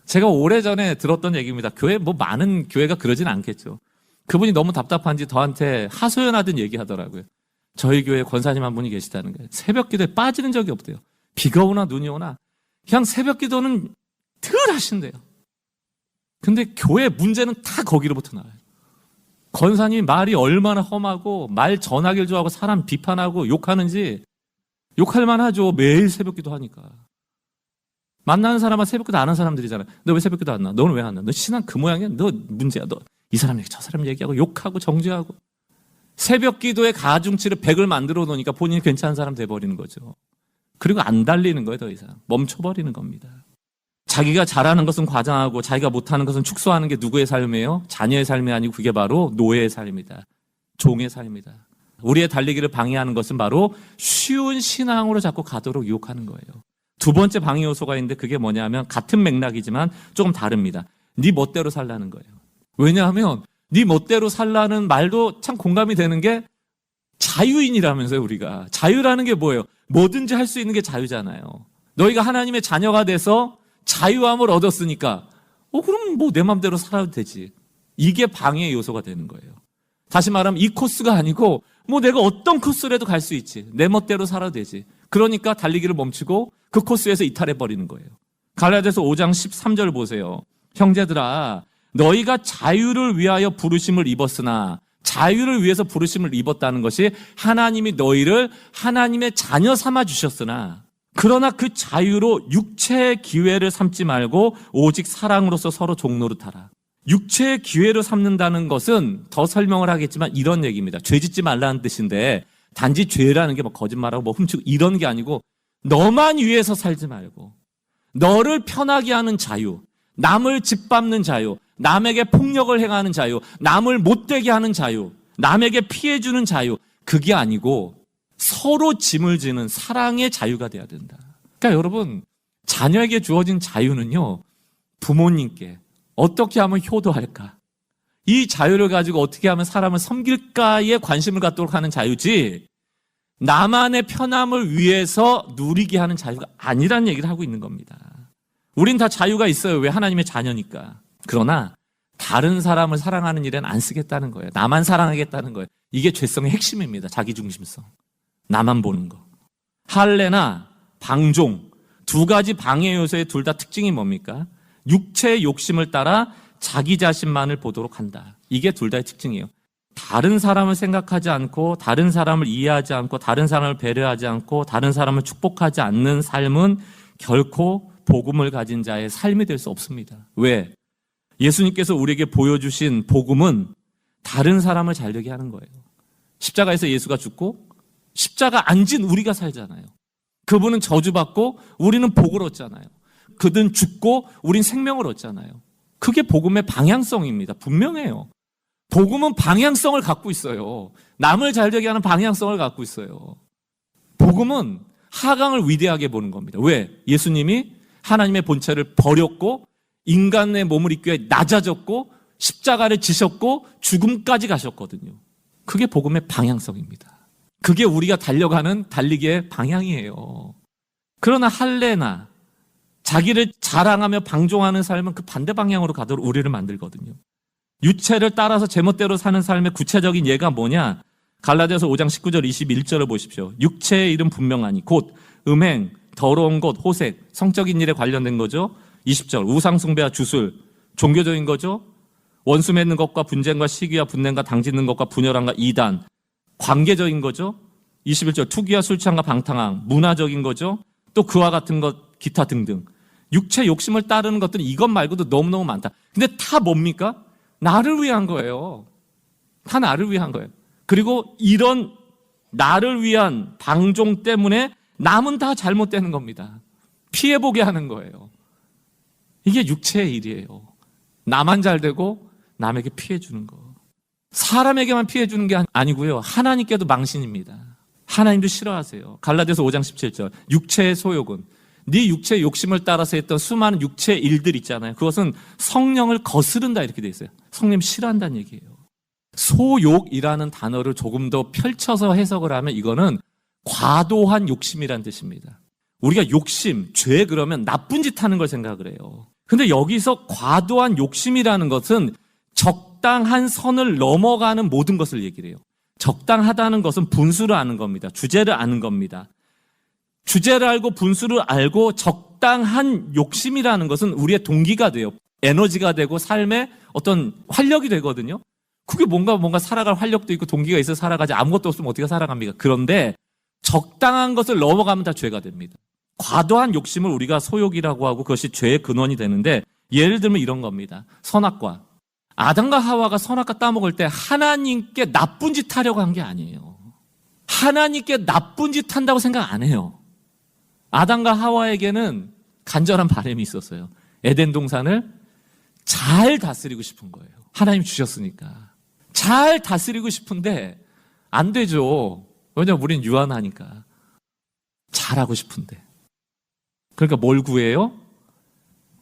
제가 오래전에 들었던 얘기입니다. 교회 많은 교회가 그러진 않겠죠. 그분이 너무 답답한지 저한테 하소연하듯 얘기하더라고요. 저희 교회에 권사님 한 분이 계시다는 거예요. 새벽 기도에 빠지는 적이 없대요. 비가 오나 눈이 오나 그냥 새벽 기도는 늘 하신대요. 근데 교회 문제는 다 거기로부터 나와요. 권사님이 말이 얼마나 험하고 말 전하기를 좋아하고 사람 비판하고 욕하는지 욕할 만하죠. 매일 새벽 기도 하니까. 만나는 사람은 새벽 기도 안 한 사람들이잖아요. 너 왜 새벽 기도 안 나? 너는 왜 안 나? 너 신앙 그 모양이야? 너 문제야. 너 이 사람 얘기 저 사람 얘기하고 욕하고 정죄하고 새벽 기도의 가중치를 100을 만들어 놓으니까 본인이 괜찮은 사람 돼버리는 거죠. 그리고 안 달리는 거예요. 더 이상. 멈춰버리는 겁니다. 자기가 잘하는 것은 과장하고 자기가 못하는 것은 축소하는 게 누구의 삶이에요? 자녀의 삶이 아니고 그게 바로 노예의 삶이다. 종의 삶이다. 우리의 달리기를 방해하는 것은 바로 쉬운 신앙으로 자꾸 가도록 유혹하는 거예요. 두 번째 방해 요소가 있는데 그게 뭐냐면 같은 맥락이지만 조금 다릅니다. 네 멋대로 살라는 거예요. 왜냐하면 네 멋대로 살라는 말도 참 공감이 되는 게 자유인이라면서요. 우리가. 자유라는 게 뭐예요? 뭐든지 할 수 있는 게 자유잖아요. 너희가 하나님의 자녀가 돼서 자유함을 얻었으니까 그럼 내 맘대로 살아도 되지. 이게 방해 요소가 되는 거예요. 다시 말하면 이 코스가 아니고 뭐 내가 어떤 코스라도 갈 수 있지. 내 멋대로 살아도 되지. 그러니까 달리기를 멈추고 그 코스에서 이탈해버리는 거예요. 갈라디아서 5장 13절 보세요. 형제들아, 너희가 자유를 위하여 부르심을 입었으나, 자유를 위해서 부르심을 입었다는 것이 하나님이 너희를 하나님의 자녀 삼아 주셨으나, 그러나 그 자유로 육체의 기회를 삼지 말고 오직 사랑으로서 서로 종노릇하라. 육체의 기회를 삼는다는 것은 더 설명을 하겠지만 이런 얘기입니다. 죄 짓지 말라는 뜻인데, 단지 죄라는 게 뭐 거짓말하고 뭐 훔치고 이런 게 아니고, 너만 위해서 살지 말고 너를 편하게 하는 자유, 남을 짓밟는 자유, 남에게 폭력을 행하는 자유, 남을 못되게 하는 자유, 남에게 피해주는 자유, 그게 아니고 서로 짐을 지는 사랑의 자유가 돼야 된다. 그러니까 여러분, 자녀에게 주어진 자유는요, 부모님께 어떻게 하면 효도할까, 이 자유를 가지고 어떻게 하면 사람을 섬길까에 관심을 갖도록 하는 자유지, 나만의 편함을 위해서 누리게 하는 자유가 아니라는 얘기를 하고 있는 겁니다. 우린 다 자유가 있어요. 왜? 하나님의 자녀니까. 그러나 다른 사람을 사랑하는 일에는 안 쓰겠다는 거예요. 나만 사랑하겠다는 거예요. 이게 죄성의 핵심입니다. 자기중심성. 나만 보는 거. 할례나 방종, 두 가지 방해 요소의 둘 다 특징이 뭡니까? 육체의 욕심을 따라 자기 자신만을 보도록 한다. 이게 둘 다의 특징이에요. 다른 사람을 생각하지 않고, 다른 사람을 이해하지 않고, 다른 사람을 배려하지 않고, 다른 사람을 축복하지 않는 삶은 결코 복음을 가진 자의 삶이 될 수 없습니다. 왜? 예수님께서 우리에게 보여주신 복음은 다른 사람을 잘되게 하는 거예요. 십자가에서 예수가 죽고 십자가 안 진 우리가 살잖아요. 그분은 저주받고 우리는 복을 얻잖아요. 그든 죽고 우린 생명을 얻잖아요. 그게 복음의 방향성입니다. 분명해요. 복음은 방향성을 갖고 있어요. 남을 잘되게 하는 방향성을 갖고 있어요. 복음은 하강을 위대하게 보는 겁니다. 왜? 예수님이 하나님의 본체를 버렸고 인간의 몸을 입기 위해 낮아졌고 십자가를 지셨고 죽음까지 가셨거든요. 그게 복음의 방향성입니다. 그게 우리가 달려가는 달리기의 방향이에요. 그러나 할례나 자기를 자랑하며 방종하는 삶은 그 반대 방향으로 가도록 우리를 만들거든요. 유체를 따라서 제멋대로 사는 삶의 구체적인 예가 뭐냐? 갈라디아서 5장 19절 21절을 보십시오. 육체의 일은 분명하니 곧 음행, 더러운 것, 호색, 성적인 일에 관련된 거죠. 20절 우상 숭배와 주술, 종교적인 거죠. 원수 맺는 것과 분쟁과 시기와 분냄과 당짓는 것과 분열함과 이단, 관계적인 거죠. 21절 투기와 술 취함과 방탕함, 문화적인 거죠. 또 그와 같은 것 기타 등등. 육체 욕심을 따르는 것들은 이것 말고도 너무너무 많다. 근데 다 뭡니까? 나를 위한 거예요. 다 나를 위한 거예요. 그리고 이런 나를 위한 방종 때문에 남은 다 잘못되는 겁니다. 피해보게 하는 거예요. 이게 육체의 일이에요. 나만 잘되고 남에게 피해주는 거. 사람에게만 피해주는 게 아니고요. 하나님께도 망신입니다. 하나님도 싫어하세요. 갈라디아서 5장 17절 육체의 소욕은, 네 육체의 욕심을 따라서 했던 수많은 육체의 일들 있잖아요. 그것은 성령을 거스른다 이렇게 돼 있어요. 성령 싫어한다는 얘기예요. 소욕이라는 단어를 조금 더 펼쳐서 해석을 하면 이거는 과도한 욕심이란 뜻입니다. 우리가 욕심, 죄 그러면 나쁜 짓 하는 걸 생각을 해요. 근데 여기서 과도한 욕심이라는 것은 적당한 선을 넘어가는 모든 것을 얘기를 해요. 적당하다는 것은 분수를 아는 겁니다. 주제를 아는 겁니다. 주제를 알고 분수를 알고 적당한 욕심이라는 것은 우리의 동기가 돼요. 에너지가 되고 삶의 어떤 활력이 되거든요. 그게 뭔가 살아갈 활력도 있고 동기가 있어서 살아가지, 아무것도 없으면 어떻게 살아갑니까? 그런데 적당한 것을 넘어가면 다 죄가 됩니다. 과도한 욕심을 우리가 소욕이라고 하고 그것이 죄의 근원이 되는데, 예를 들면 이런 겁니다. 선악과. 아담과 하와가 선악과 따먹을 때 하나님께 나쁜 짓 하려고 한 게 아니에요. 하나님께 나쁜 짓 한다고 생각 안 해요. 아담과 하와에게는 간절한 바람이 있었어요. 에덴 동산을 잘 다스리고 싶은 거예요. 하나님 주셨으니까. 잘 다스리고 싶은데 안 되죠. 왜냐면 우린 유한하니까. 잘하고 싶은데. 그러니까 뭘 구해요?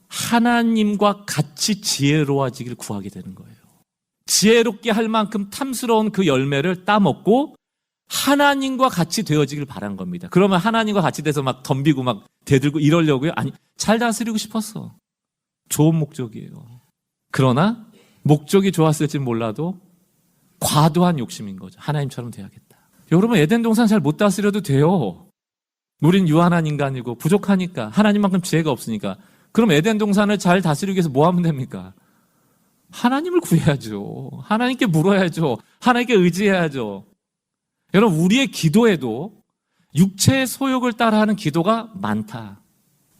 하나님과 같이 지혜로워지길 구하게 되는 거예요. 지혜롭게 할 만큼 탐스러운 그 열매를 따먹고 하나님과 같이 되어지길 바란 겁니다. 그러면 하나님과 같이 돼서 막 덤비고 막 대들고 이러려고요? 아니, 잘 다스리고 싶었어. 좋은 목적이에요. 그러나 목적이 좋았을지 몰라도 과도한 욕심인 거죠. 하나님처럼 돼야겠다. 여러분, 에덴 동산 잘 못 다스려도 돼요. 우린 유한한 인간이고 부족하니까, 하나님만큼 지혜가 없으니까. 그럼 에덴 동산을 잘 다스리기 위해서 뭐 하면 됩니까? 하나님을 구해야죠. 하나님께 물어야죠. 하나님께 의지해야죠. 여러분, 우리의 기도에도 육체의 소욕을 따라하는 기도가 많다.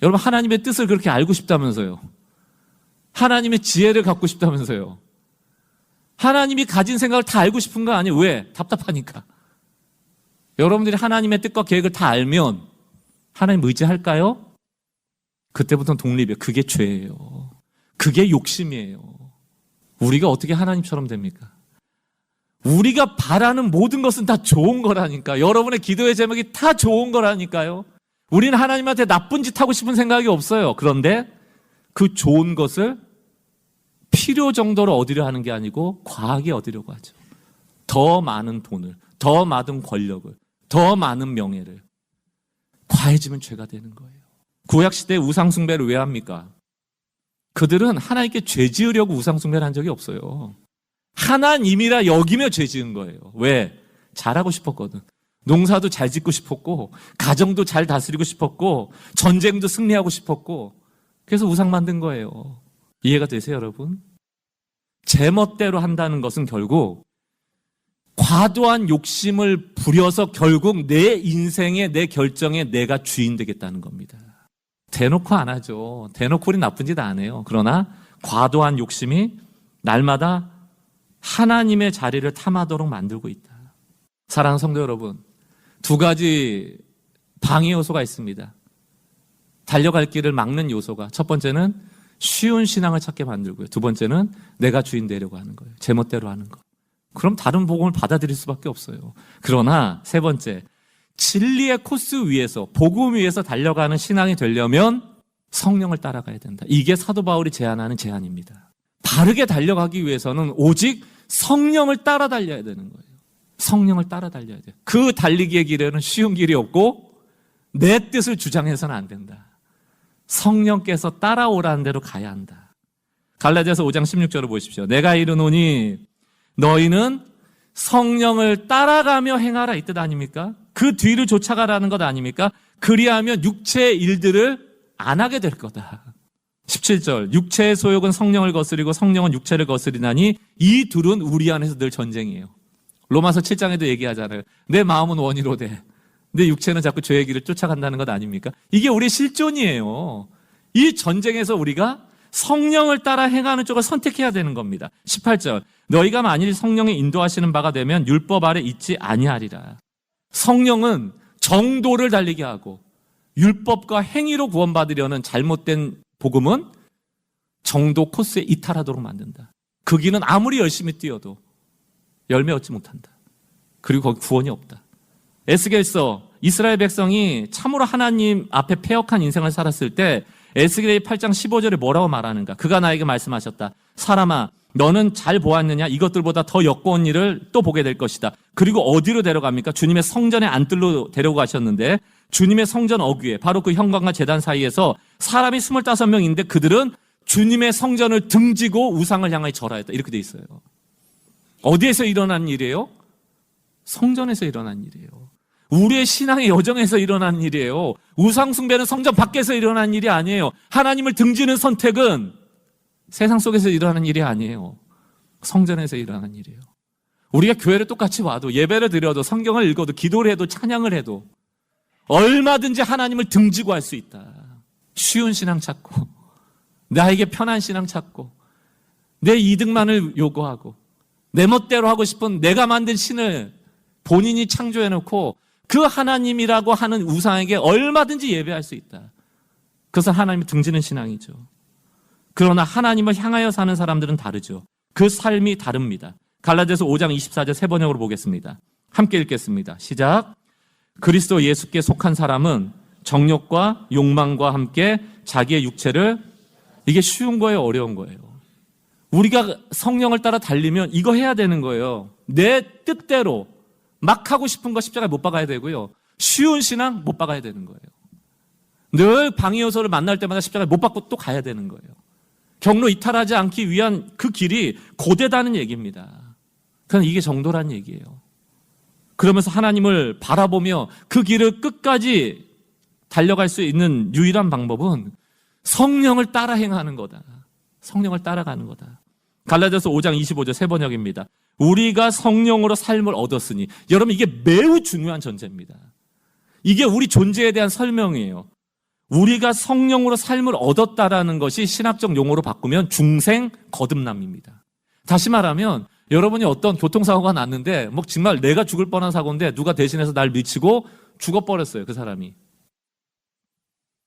여러분, 하나님의 뜻을 그렇게 알고 싶다면서요. 하나님의 지혜를 갖고 싶다면서요. 하나님이 가진 생각을 다 알고 싶은 거 아니에요? 왜? 답답하니까. 여러분들이 하나님의 뜻과 계획을 다 알면 하나님 의지할까요? 그때부터는 독립이에요. 그게 죄예요. 그게 욕심이에요. 우리가 어떻게 하나님처럼 됩니까? 우리가 바라는 모든 것은 다 좋은 거라니까. 여러분의 기도의 제목이 다 좋은 거라니까요. 우리는 하나님한테 나쁜 짓 하고 싶은 생각이 없어요. 그런데 그 좋은 것을 필요 정도로 얻으려 하는 게 아니고 과하게 얻으려고 하죠. 더 많은 돈을, 더 많은 권력을, 더 많은 명예를. 과해지면 죄가 되는 거예요. 구약시대에 우상숭배를 왜 합니까? 그들은 하나님께 죄 지으려고 우상숭배를 한 적이 없어요. 하나님이라 여기며 죄 지은 거예요. 왜? 잘하고 싶었거든. 농사도 잘 짓고 싶었고, 가정도 잘 다스리고 싶었고, 전쟁도 승리하고 싶었고, 그래서 우상 만든 거예요. 이해가 되세요, 여러분? 제멋대로 한다는 것은 결국 과도한 욕심을 부려서 결국 내 인생에, 내 결정에 내가 주인 되겠다는 겁니다. 대놓고 안 하죠. 대놓고 우리 나쁜 짓 안 해요. 그러나 과도한 욕심이 날마다 하나님의 자리를 탐하도록 만들고 있다. 사랑하는 성도 여러분, 두 가지 방해 요소가 있습니다. 달려갈 길을 막는 요소가, 첫 번째는 쉬운 신앙을 찾게 만들고요. 두 번째는 내가 주인 되려고 하는 거예요. 제멋대로 하는 거. 그럼 다른 복음을 받아들일 수밖에 없어요. 그러나 세 번째, 진리의 코스 위에서, 복음 위에서 달려가는 신앙이 되려면 성령을 따라가야 된다. 이게 사도 바울이 제안하는 제안입니다. 바르게 달려가기 위해서는 오직 성령을 따라 달려야 되는 거예요. 성령을 따라 달려야 돼요. 그 달리기의 길에는 쉬운 길이 없고 내 뜻을 주장해서는 안 된다. 성령께서 따라오라는 대로 가야 한다. 갈라디아서 5장 16절을 보십시오. 내가 이르노니 너희는 성령을 따라가며 행하라, 이 뜻 아닙니까? 그 뒤를 쫓아가라는 것 아닙니까? 그리하면 육체의 일들을 안 하게 될 거다. 17절, 육체의 소욕은 성령을 거스리고 성령은 육체를 거스리나니 이 둘은 우리 안에서 늘 전쟁이에요. 로마서 7장에도 얘기하잖아요. 내 마음은 원이로 돼. 내 육체는 자꾸 죄의 길을 쫓아간다는 것 아닙니까? 이게 우리의 실존이에요. 이 전쟁에서 우리가 성령을 따라 행하는 쪽을 선택해야 되는 겁니다. 18절, 너희가 만일 성령의 인도하시는 바가 되면 율법 아래 있지 아니하리라. 성령은 정도를 달리게 하고 율법과 행위로 구원받으려는 잘못된 복음은 정도 코스에 이탈하도록 만든다. 그 길은 아무리 열심히 뛰어도 열매 얻지 못한다. 그리고 거기 구원이 없다. 에스겔서, 이스라엘 백성이 참으로 하나님 앞에 패역한 인생을 살았을 때 에스겔 8장 15절에 뭐라고 말하는가? 그가 나에게 말씀하셨다. 사람아, 너는 잘 보았느냐? 이것들보다 더 역겨운 일을 또 보게 될 것이다. 그리고 어디로 데려갑니까? 주님의 성전의 안뜰로 데려가셨는데 주님의 성전 어귀에, 바로 그 현관과 제단 사이에서 사람이 25명인데 그들은 주님의 성전을 등지고 우상을 향하여 절하였다. 이렇게 돼 있어요. 어디에서 일어난 일이에요? 성전에서 일어난 일이에요. 우리의 신앙의 여정에서 일어난 일이에요. 우상 숭배는 성전 밖에서 일어난 일이 아니에요. 하나님을 등지는 선택은 세상 속에서 일어나는 일이 아니에요. 성전에서 일어나는 일이에요. 우리가 교회를 똑같이 와도, 예배를 드려도, 성경을 읽어도, 기도를 해도, 찬양을 해도 얼마든지 하나님을 등지고 할 수 있다. 쉬운 신앙 찾고, 나에게 편한 신앙 찾고, 내 이득만을 요구하고, 내 멋대로 하고 싶은 내가 만든 신을 본인이 창조해놓고 그 하나님이라고 하는 우상에게 얼마든지 예배할 수 있다. 그것은 하나님을 등지는 신앙이죠. 그러나 하나님을 향하여 사는 사람들은 다르죠. 그 삶이 다릅니다. 갈라디아서 5장 24절 세 번역으로 보겠습니다. 함께 읽겠습니다. 시작. 그리스도 예수께 속한 사람은 정욕과 욕망과 함께 자기의 육체를, 이게 쉬운 거예요, 어려운 거예요? 우리가 성령을 따라 달리면 이거 해야 되는 거예요. 내 뜻대로 막 하고 싶은 거 십자가에 못 박아야 되고요. 쉬운 신앙 못 박아야 되는 거예요. 늘 방해 요소를 만날 때마다 십자가에 못 박고 또 가야 되는 거예요. 경로 이탈하지 않기 위한 그 길이 고되다는 얘기입니다. 그냥 이게 정도란 얘기예요. 그러면서 하나님을 바라보며 그 길을 끝까지 달려갈 수 있는 유일한 방법은 성령을 따라 행하는 거다. 성령을 따라가는 거다. 갈라디아서 5장 25절 새 번역입니다. 우리가 성령으로 삶을 얻었으니. 여러분, 이게 매우 중요한 전제입니다. 이게 우리 존재에 대한 설명이에요. 우리가 성령으로 삶을 얻었다라는 것이 신학적 용어로 바꾸면 중생 거듭남입니다. 다시 말하면 여러분이 어떤 교통사고가 났는데 뭐 정말 내가 죽을 뻔한 사고인데 누가 대신해서 날 미치고 죽어버렸어요, 그 사람이.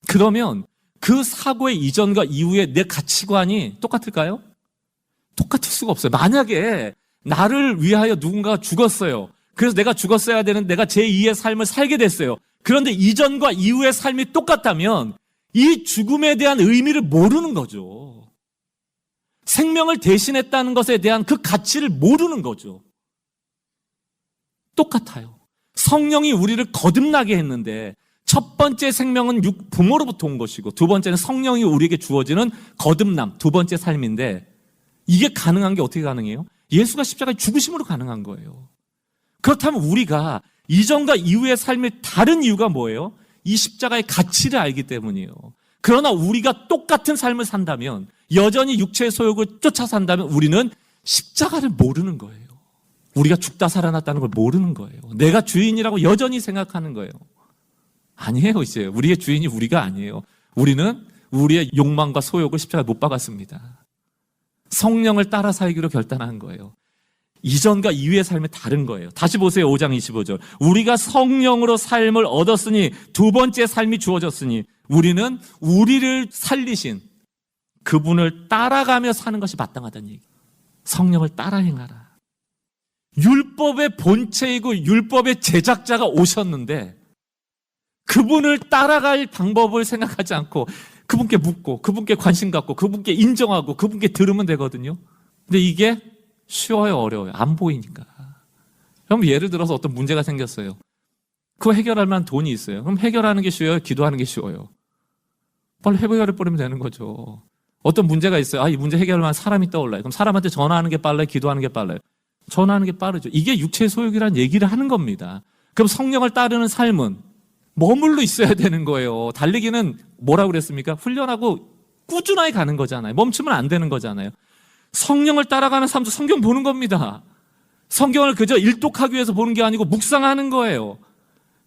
그러면 그 사고의 이전과 이후에 내 가치관이 똑같을까요? 똑같을 수가 없어요. 만약에 나를 위하여 누군가가 죽었어요. 그래서 내가 죽었어야 되는 내가 제2의 삶을 살게 됐어요. 그런데 이전과 이후의 삶이 똑같다면 이 죽음에 대한 의미를 모르는 거죠. 생명을 대신했다는 것에 대한 그 가치를 모르는 거죠. 똑같아요. 성령이 우리를 거듭나게 했는데 첫 번째 생명은 부모로부터 온 것이고 두 번째는 성령이 우리에게 주어지는 거듭남, 두 번째 삶인데 이게 가능한 게 어떻게 가능해요? 예수가 십자가에 죽으심으로 가능한 거예요. 그렇다면 우리가 이전과 이후의 삶이 다른 이유가 뭐예요? 이 십자가의 가치를 알기 때문이에요. 그러나 우리가 똑같은 삶을 산다면, 여전히 육체의 소욕을 쫓아 산다면 우리는 십자가를 모르는 거예요. 우리가 죽다 살아났다는 걸 모르는 거예요. 내가 주인이라고 여전히 생각하는 거예요. 아니에요. 이제 우리의 주인이 우리가 아니에요. 우리는 우리의 욕망과 소욕을 십자가에 못 박았습니다. 성령을 따라 살기로 결단한 거예요. 이전과 이후의 삶이 다른 거예요. 다시 보세요. 5장 25절. 우리가 성령으로 삶을 얻었으니, 두 번째 삶이 주어졌으니 우리는 우리를 살리신 그분을 따라가며 사는 것이 마땅하다는 얘기. 성령을 따라 행하라. 율법의 본체이고 율법의 제작자가 오셨는데 그분을 따라갈 방법을 생각하지 않고 그분께 묻고 그분께 관심 갖고 그분께 인정하고 그분께 들으면 되거든요. 근데 이게 쉬워요, 어려워요? 안 보이니까. 그럼 예를 들어서 어떤 문제가 생겼어요. 그거 해결할 만한 돈이 있어요. 그럼 해결하는 게 쉬워요? 기도하는 게 쉬워요? 빨리 해결해버리면 되는 거죠. 어떤 문제가 있어요. 이 문제 해결할 만한 사람이 떠올라요. 그럼 사람한테 전화하는 게 빨라요? 기도하는 게 빨라요? 전화하는 게 빠르죠. 이게 육체의 소욕이라는 얘기를 하는 겁니다. 그럼 성령을 따르는 삶은 머물러 있어야 되는 거예요. 달리기는 뭐라고 그랬습니까? 훈련하고 꾸준하게 가는 거잖아요. 멈추면 안 되는 거잖아요. 성령을 따라가는 삶도 성경 보는 겁니다. 성경을 그저 일독하기 위해서 보는 게 아니고 묵상하는 거예요.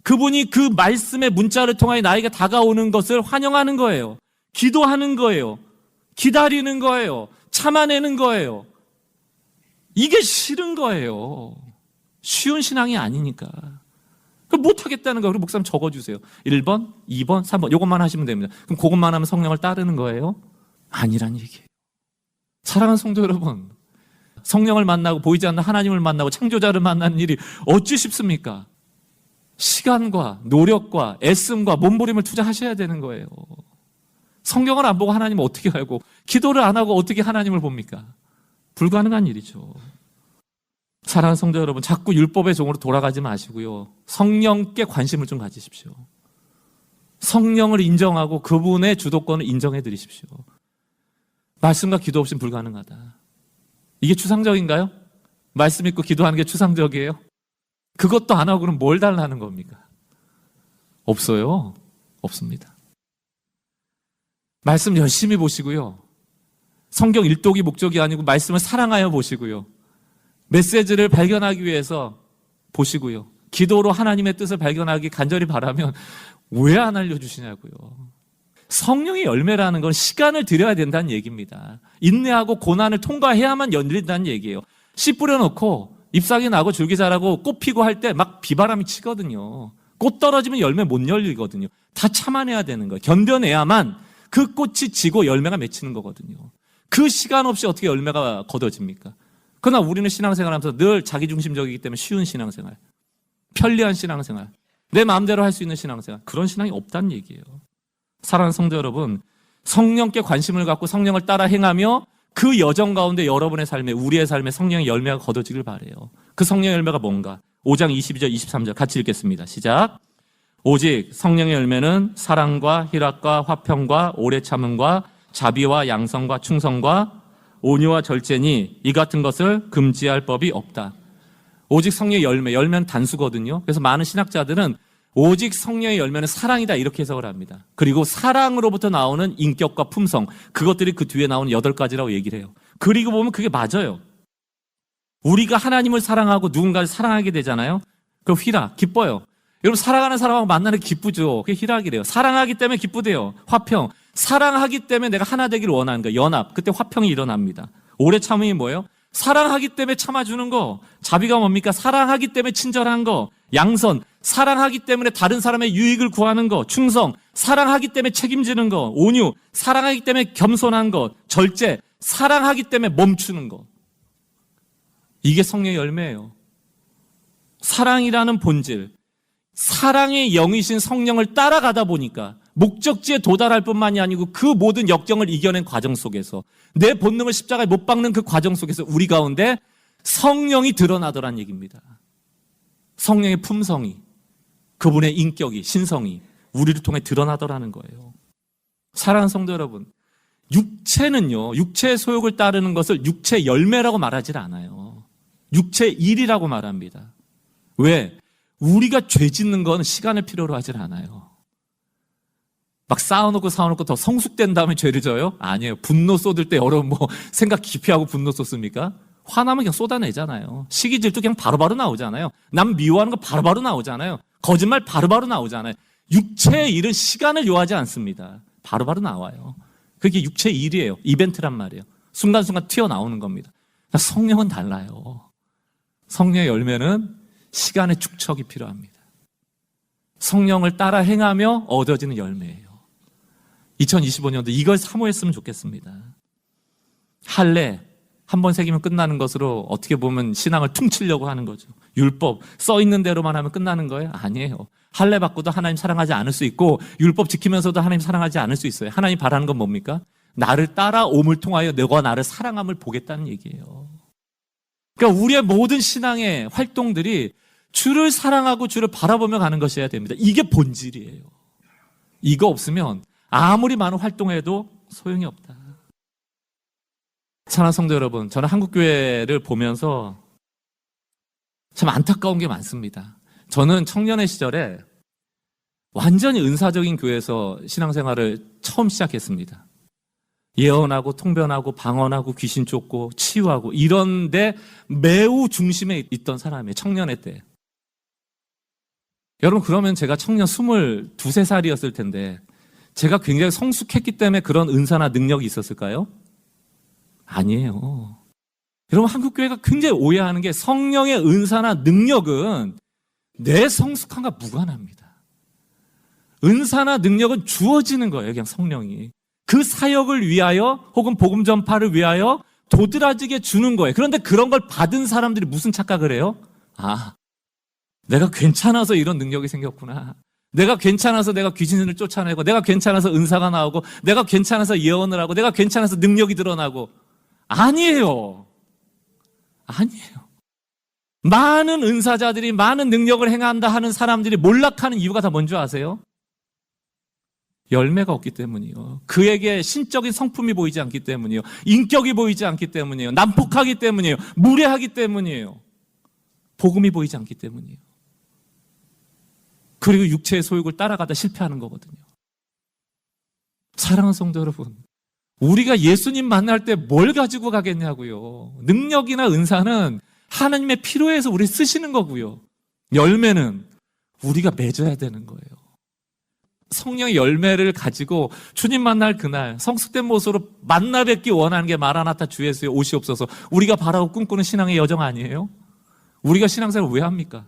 그분이 그 말씀의 문자를 통하여 나에게 다가오는 것을 환영하는 거예요. 기도하는 거예요. 기다리는 거예요. 참아내는 거예요. 이게 싫은 거예요. 쉬운 신앙이 아니니까. 못하겠다는 거예요. 목사님 적어주세요. 1번, 2번, 3번 이것만 하시면 됩니다. 그럼 그것만 하면 성령을 따르는 거예요? 아니란 얘기예요. 사랑하는 성도 여러분, 성령을 만나고 보이지 않는 하나님을 만나고 창조자를 만나는 일이 어찌 쉽습니까? 시간과 노력과 애씀과 몸부림을 투자하셔야 되는 거예요. 성경을 안 보고 하나님을 어떻게 알고, 기도를 안 하고 어떻게 하나님을 봅니까? 불가능한 일이죠. 사랑하는 성도 여러분, 자꾸 율법의 종으로 돌아가지 마시고요. 성령께 관심을 좀 가지십시오. 성령을 인정하고 그분의 주도권을 인정해 드리십시오. 말씀과 기도 없이는 불가능하다. 이게 추상적인가요? 말씀 읽고 기도하는 게 추상적이에요? 그것도 안 하고 그럼 뭘 달라는 겁니까? 없어요. 없습니다. 말씀 열심히 보시고요. 성경 일독이 목적이 아니고 말씀을 사랑하여 보시고요. 메시지를 발견하기 위해서 보시고요. 기도로 하나님의 뜻을 발견하기 간절히 바라면 왜 안 알려주시냐고요. 성령의 열매라는 건 시간을 들여야 된다는 얘기입니다. 인내하고 고난을 통과해야만 열린다는 얘기예요. 씨 뿌려놓고 잎사귀 나고 줄기 자라고 꽃 피고 할 때 막 비바람이 치거든요. 꽃 떨어지면 열매 못 열리거든요. 다 참아내야 되는 거예요. 견뎌내야만 그 꽃이 지고 열매가 맺히는 거거든요. 그 시간 없이 어떻게 열매가 거둬집니까? 그러나 우리는 신앙생활하면서 늘 자기중심적이기 때문에 쉬운 신앙생활, 편리한 신앙생활, 내 마음대로 할 수 있는 신앙생활, 그런 신앙이 없다는 얘기예요. 사랑하는 성도 여러분, 성령께 관심을 갖고 성령을 따라 행하며 그 여정 가운데 여러분의 삶에, 우리의 삶에 성령의 열매가 거둬지길 바라요. 그 성령의 열매가 뭔가? 5장 22절 23절 같이 읽겠습니다. 시작. 오직 성령의 열매는 사랑과 희락과 화평과 오래 참음과 자비와 양성과 충성과 온유와 절제니 이 같은 것을 금지할 법이 없다. 오직 성령의 열매, 열매는 단수거든요. 그래서 많은 신학자들은 오직 성령의 열매는 사랑이다 이렇게 해석을 합니다. 그리고 사랑으로부터 나오는 인격과 품성, 그것들이 그 뒤에 나오는 8가지라고 얘기를 해요. 그리고 보면 그게 맞아요. 우리가 하나님을 사랑하고 누군가를 사랑하게 되잖아요. 그럼 희락, 기뻐요. 여러분 사랑하는 사람하고 만나는 게 기쁘죠. 그게 희락이래요. 사랑하기 때문에 기쁘대요. 화평. 사랑하기 때문에 내가 하나 되기를 원하는 거예요. 연합. 그때 화평이 일어납니다. 오래 참음이 뭐예요? 사랑하기 때문에 참아주는 거. 자비가 뭡니까? 사랑하기 때문에 친절한 거. 양선. 사랑하기 때문에 다른 사람의 유익을 구하는 거. 충성. 사랑하기 때문에 책임지는 거. 온유. 사랑하기 때문에 겸손한 거. 절제. 사랑하기 때문에 멈추는 거. 이게 성령의 열매예요. 사랑이라는 본질. 사랑의 영이신 성령을 따라가다 보니까 목적지에 도달할 뿐만이 아니고 그 모든 역경을 이겨낸 과정 속에서 내 본능을 십자가에 못 박는 그 과정 속에서 우리 가운데 성령이 드러나더란 얘기입니다. 성령의 품성이, 그분의 인격이, 신성이 우리를 통해 드러나더라는 거예요. 사랑하는 성도 여러분, 육체는요, 육체의 소욕을 따르는 것을 육체 열매라고 말하지 않아요. 육체 일이라고 말합니다. 왜? 우리가 죄 짓는 건 시간을 필요로 하질 않아요. 막 쌓아놓고 더 성숙된 다음에 죄를 져요? 아니에요. 분노 쏟을 때 여러분 뭐 생각 깊이 하고 분노 쏟습니까? 화나면 그냥 쏟아내잖아요. 시기 질투 그냥 바로바로 나오잖아요. 남 미워하는 거 바로바로 나오잖아요. 거짓말 바로바로 나오잖아요. 육체의 일은 시간을 요하지 않습니다. 바로바로 나와요. 그게 육체의 일이에요. 이벤트란 말이에요. 순간순간 튀어나오는 겁니다. 성령은 달라요. 성령의 열매는 시간의 축적이 필요합니다. 성령을 따라 행하며 얻어지는 열매예요. 2025년도 이걸 사모했으면 좋겠습니다. 할례 한 번 새기면 끝나는 것으로 어떻게 보면 신앙을 퉁치려고 하는 거죠. 율법 써 있는 대로만 하면 끝나는 거예요? 아니에요. 할례 받고도 하나님 사랑하지 않을 수 있고 율법 지키면서도 하나님 사랑하지 않을 수 있어요. 하나님 바라는 건 뭡니까? 나를 따라 옴을 통하여 너가 나를 사랑함을 보겠다는 얘기예요. 그러니까 우리의 모든 신앙의 활동들이 주를 사랑하고 주를 바라보며 가는 것이어야 됩니다. 이게 본질이에요. 이거 없으면 아무리 많은 활동해도 소용이 없다. 사랑하는 성도 여러분, 저는 한국교회를 보면서 참 안타까운 게 많습니다. 저는 청년의 시절에 완전히 은사적인 교회에서 신앙생활을 처음 시작했습니다. 예언하고 통변하고 방언하고 귀신 쫓고 치유하고 이런데 매우 중심에 있던 사람이에요. 청년의 때. 여러분 그러면 제가 청년 22, 23살이었을 텐데 제가 굉장히 성숙했기 때문에 그런 은사나 능력이 있었을까요? 아니에요. 여러분 한국교회가 굉장히 오해하는 게 성령의 은사나 능력은 내 성숙함과 무관합니다. 은사나 능력은 주어지는 거예요. 그냥 성령이. 그 사역을 위하여 혹은 복음 전파를 위하여 도드라지게 주는 거예요. 그런데 그런 걸 받은 사람들이 무슨 착각을 해요? 아, 내가 괜찮아서 이런 능력이 생겼구나. 내가 괜찮아서 내가 귀신을 쫓아내고 내가 괜찮아서 은사가 나오고 내가 괜찮아서 예언을 하고 내가 괜찮아서 능력이 드러나고 아니에요. 아니에요. 많은 은사자들이 많은 능력을 행한다 하는 사람들이 몰락하는 이유가 다 뭔지 아세요? 열매가 없기 때문이요. 그에게 신적인 성품이 보이지 않기 때문이요. 인격이 보이지 않기 때문이에요. 난폭하기 때문이에요. 무례하기 때문이에요. 복음이 보이지 않기 때문이에요. 그리고 육체의 소욕을 따라가다 실패하는 거거든요. 사랑하는 성도 여러분, 우리가 예수님 만날 때 뭘 가지고 가겠냐고요. 능력이나 은사는 하나님의 필요해서 우리 쓰시는 거고요. 열매는 우리가 맺어야 되는 거예요. 성령의 열매를 가지고 주님 만날 그날 성숙된 모습으로 만나 뵙기 원하는 게 마라나타 주 예수의 오시옵소서 우리가 바라고 꿈꾸는 신앙의 여정 아니에요? 우리가 신앙생활을 왜 합니까?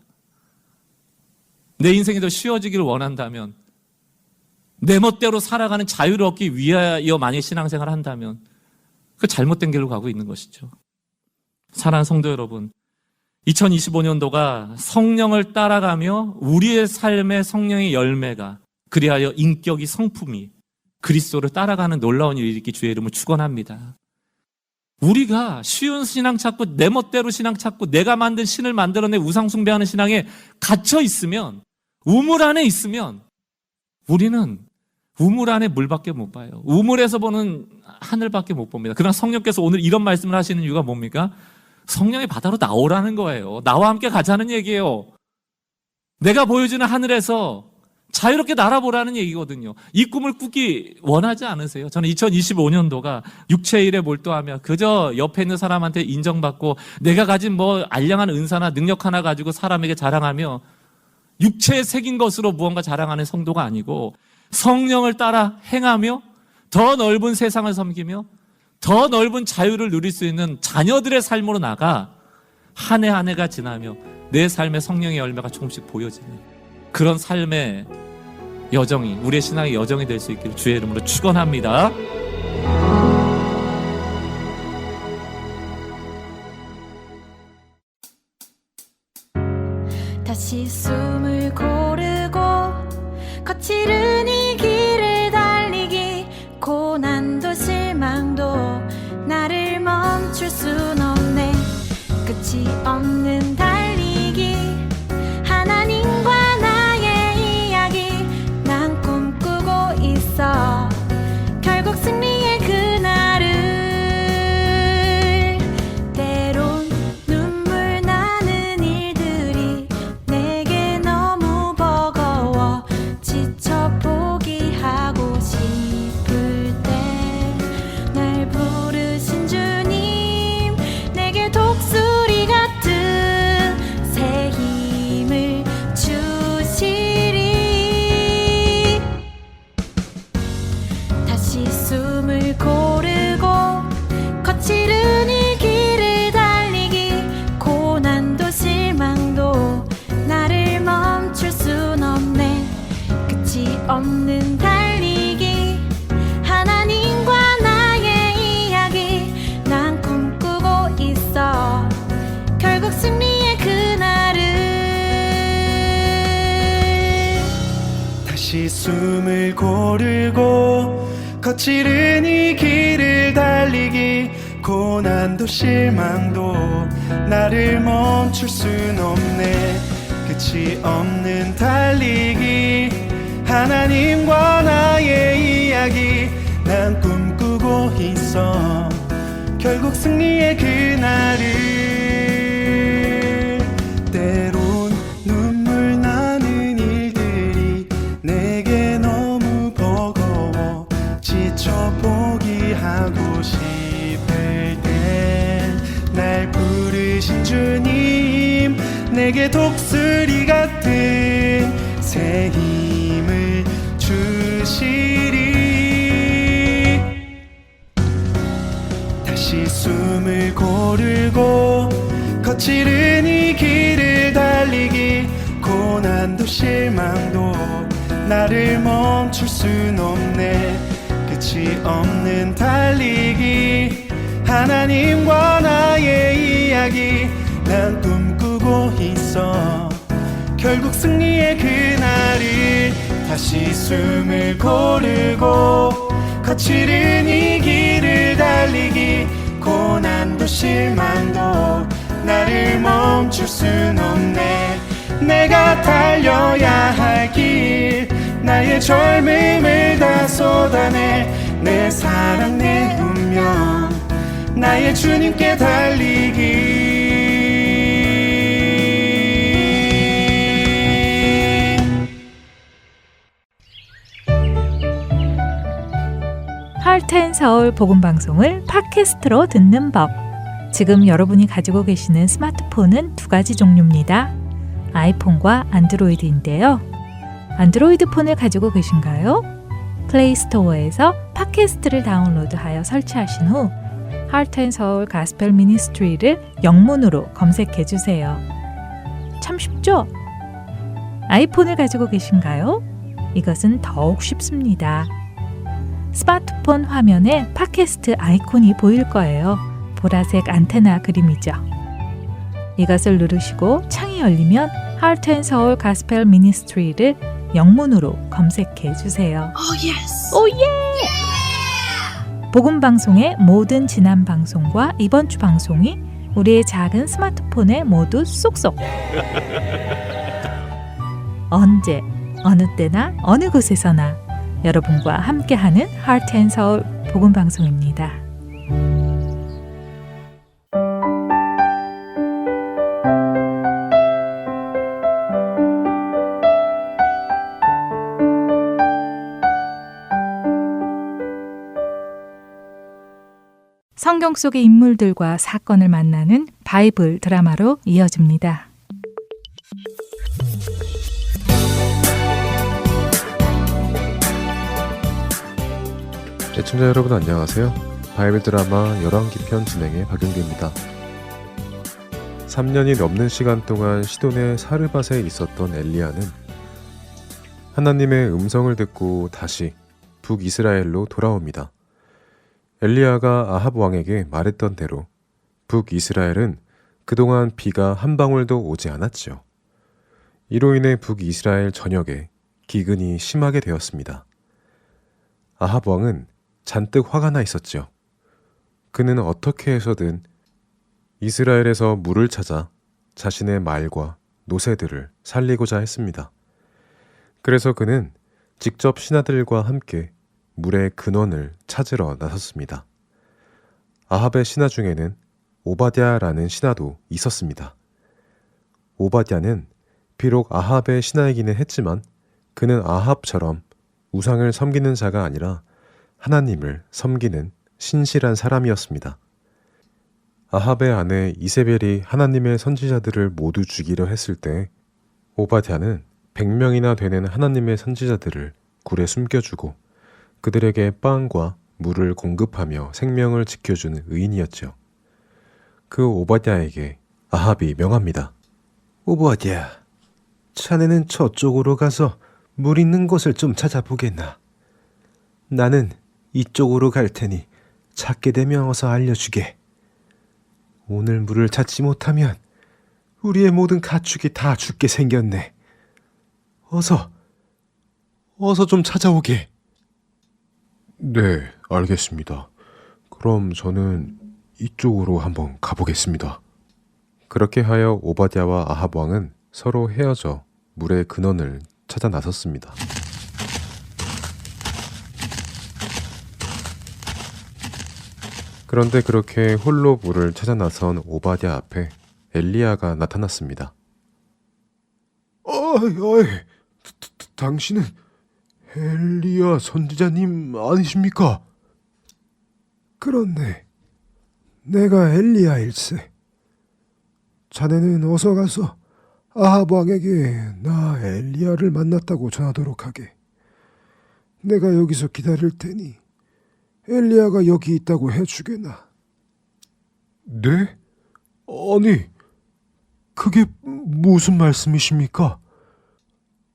내 인생이 더 쉬워지기를 원한다면 내 멋대로 살아가는 자유를 얻기 위하여 만약 신앙생활을 한다면 그 잘못된 길로 가고 있는 것이죠. 사랑하는 성도 여러분, 2025년도가 성령을 따라가며 우리의 삶의 성령의 열매가 그리하여 인격이 성품이 그리스도를 따라가는 놀라운 일이 있기 주의 이름을 축원합니다. 우리가 쉬운 신앙 찾고 내 멋대로 신앙 찾고 내가 만든 신을 만들어내 우상 숭배하는 신앙에 갇혀 있으면 우물 안에 있으면 우리는 우물 안에 물밖에 못 봐요. 우물에서 보는 하늘밖에 못 봅니다. 그러나 성령께서 오늘 이런 말씀을 하시는 이유가 뭡니까? 성령의 바다로 나오라는 거예요. 나와 함께 가자는 얘기예요. 내가 보여주는 하늘에서 자유롭게 날아보라는 얘기거든요. 이 꿈을 꾸기 원하지 않으세요? 저는 2025년도가 육체의 일에 몰두하며 그저 옆에 있는 사람한테 인정받고 내가 가진 뭐 알량한 은사나 능력 하나 가지고 사람에게 자랑하며 육체에 새긴 것으로 무언가 자랑하는 성도가 아니고 성령을 따라 행하며 더 넓은 세상을 섬기며 더 넓은 자유를 누릴 수 있는 자녀들의 삶으로 나가 한 해 한 해가 지나며 내 삶의 성령의 열매가 조금씩 보여지는 그런 삶의 여정이 우리의 신앙의 여정이 될 수 있기를 주의 이름으로 축원합니다. 다시 숨을 고르고 거칠은 이 길을 달리기 고난도 실망도 나를 멈출 순 없네. 끝이 없는 달리기 하나님과 나의 이야기 난 꿈꾸고 있어. 결국 승리의 그날을 때론 눈물 나는 일들이 내게 너무 버거워 지쳐 포기하고 싶을 때 날 부르신 주님 내게 독수리 같은 새 힘을 주시리. 다시 숨을 고르고 거칠은 이 길을 달리기 고난도 실망도 나를 멈출 순 없네. 끝이 없는 달리기 하나님과 나의 이야기 난 꿈꾸고 있어. 결국 승리의 그날을 다시 숨을 고르고 거칠은 이 길을 달리기 고난도 실망도 나를 멈출 순 없네. 끝이 없는 달리기 하나님과 나의 이야기 난 꿈꾸고 있어. 결국 승리의 그날을 때론 눈물 나는 일들이 내게 너무 버거워 지쳐 포기하고 싶을 때 날 부르신 주님 내게 독수리 같은 새 힘을 주시리. 다시 숨을 고르고 거칠은 이 길을 달리기 고난도 실망도 나를 멈출 순 없네. 끝이 없는 달리기 하나님과 나의 이야기 난 꿈꾸고 있어. 결국 승리의 그날을 다시 숨을 고르고 거칠은 이 길을 달리기 고난도 실망도 나를 멈출 순 없네. 내가 달려야 할 길 나의 젊음을 다 쏟아내 내 사랑 내 운명 나의 주님께 달리기. 하트앤서울 복음방송을 팟캐스트로 듣는 법. 지금 여러분이 가지고 계시는 스마트폰은 두 가지 종류입니다. 아이폰과 안드로이드인데요. 안드로이드 폰을 가지고 계신가요? 플레이스토어에서 팟캐스트를 다운로드하여 설치하신 후 하트앤서울 가스펠 미니스트리를 영문으로 검색해 주세요. 참 쉽죠? 아이폰을 가지고 계신가요? 이것은 더욱 쉽습니다. 스마트폰 화면에 팟캐스트 아이콘이 보일 거예요. 보라색 안테나 그림이죠. 이것을 누르시고 창이 열리면 하트앤서울 가스펠 미니스트리를 영문으로 검색해 주세요. 오 예! 복음 방송의 모든 지난 방송과 이번 주 방송이 우리의 작은 스마트폰에 모두 쏙쏙. 언제, 어느 때나 어느 곳에서나 여러분과 함께하는 하트앤서울 복음 방송입니다. 성경 속의 인물들과 사건을 만나는 바이블 드라마로 이어집니다. 시청자 여러분 안녕하세요. 바이블 드라마 열왕기편 진행의 박윤규입니다. 3년이 넘는 시간 동안 시돈의 사르밧에 있었던 엘리야는 하나님의 음성을 듣고 다시 북이스라엘로 돌아옵니다. 엘리야가 아합 왕에게 말했던 대로 북이스라엘은 그동안 비가 한 방울도 오지 않았지요. 이로 인해 북이스라엘 전역에 기근이 심하게 되었습니다. 아합 왕은 잔뜩 화가 나 있었지요. 그는 어떻게 해서든 이스라엘에서 물을 찾아 자신의 말과 노새들을 살리고자 했습니다. 그래서 그는 직접 신하들과 함께 물의 근원을 찾으러 나섰습니다. 아합의 신하 중에는 오바댜라는 신하도 있었습니다. 오바댜는 비록 아합의 신하이기는 했지만 그는 아합처럼 우상을 섬기는 자가 아니라 하나님을 섬기는 신실한 사람이었습니다. 아합의 아내 이세벨이 하나님의 선지자들을 모두 죽이려 했을 때 오바댜는 100명이나 되는 하나님의 선지자들을 굴에 숨겨주고 그들에게 빵과 물을 공급하며 생명을 지켜주는 의인이었죠. 그 오바댜에게 아합이 명합니다. 오바댜, 자네는 저쪽으로 가서 물 있는 곳을 좀 찾아보겠나. 나는 이쪽으로 갈 테니 찾게 되면 어서 알려주게. 오늘 물을 찾지 못하면 우리의 모든 가축이 다 죽게 생겼네. 어서 좀 찾아오게. 네, 알겠습니다. 그럼 저는 이쪽으로 한번 가보겠습니다. 그렇게 하여 오바댜와 아합 왕은 서로 헤어져 물의 근원을 찾아 나섰습니다. 그런데 그렇게 홀로 물을 찾아 나선 오바댜 앞에 엘리야가 나타났습니다. 당신은 엘리야 선지자님 아니십니까? 그렇네. 내가 엘리야일세. 자네는 어서 가서 아합 왕에게 나 엘리야를 만났다고 전하도록 하게. 내가 여기서 기다릴 테니 엘리야가 여기 있다고 해주게나. 네? 아니, 그게 무슨 말씀이십니까?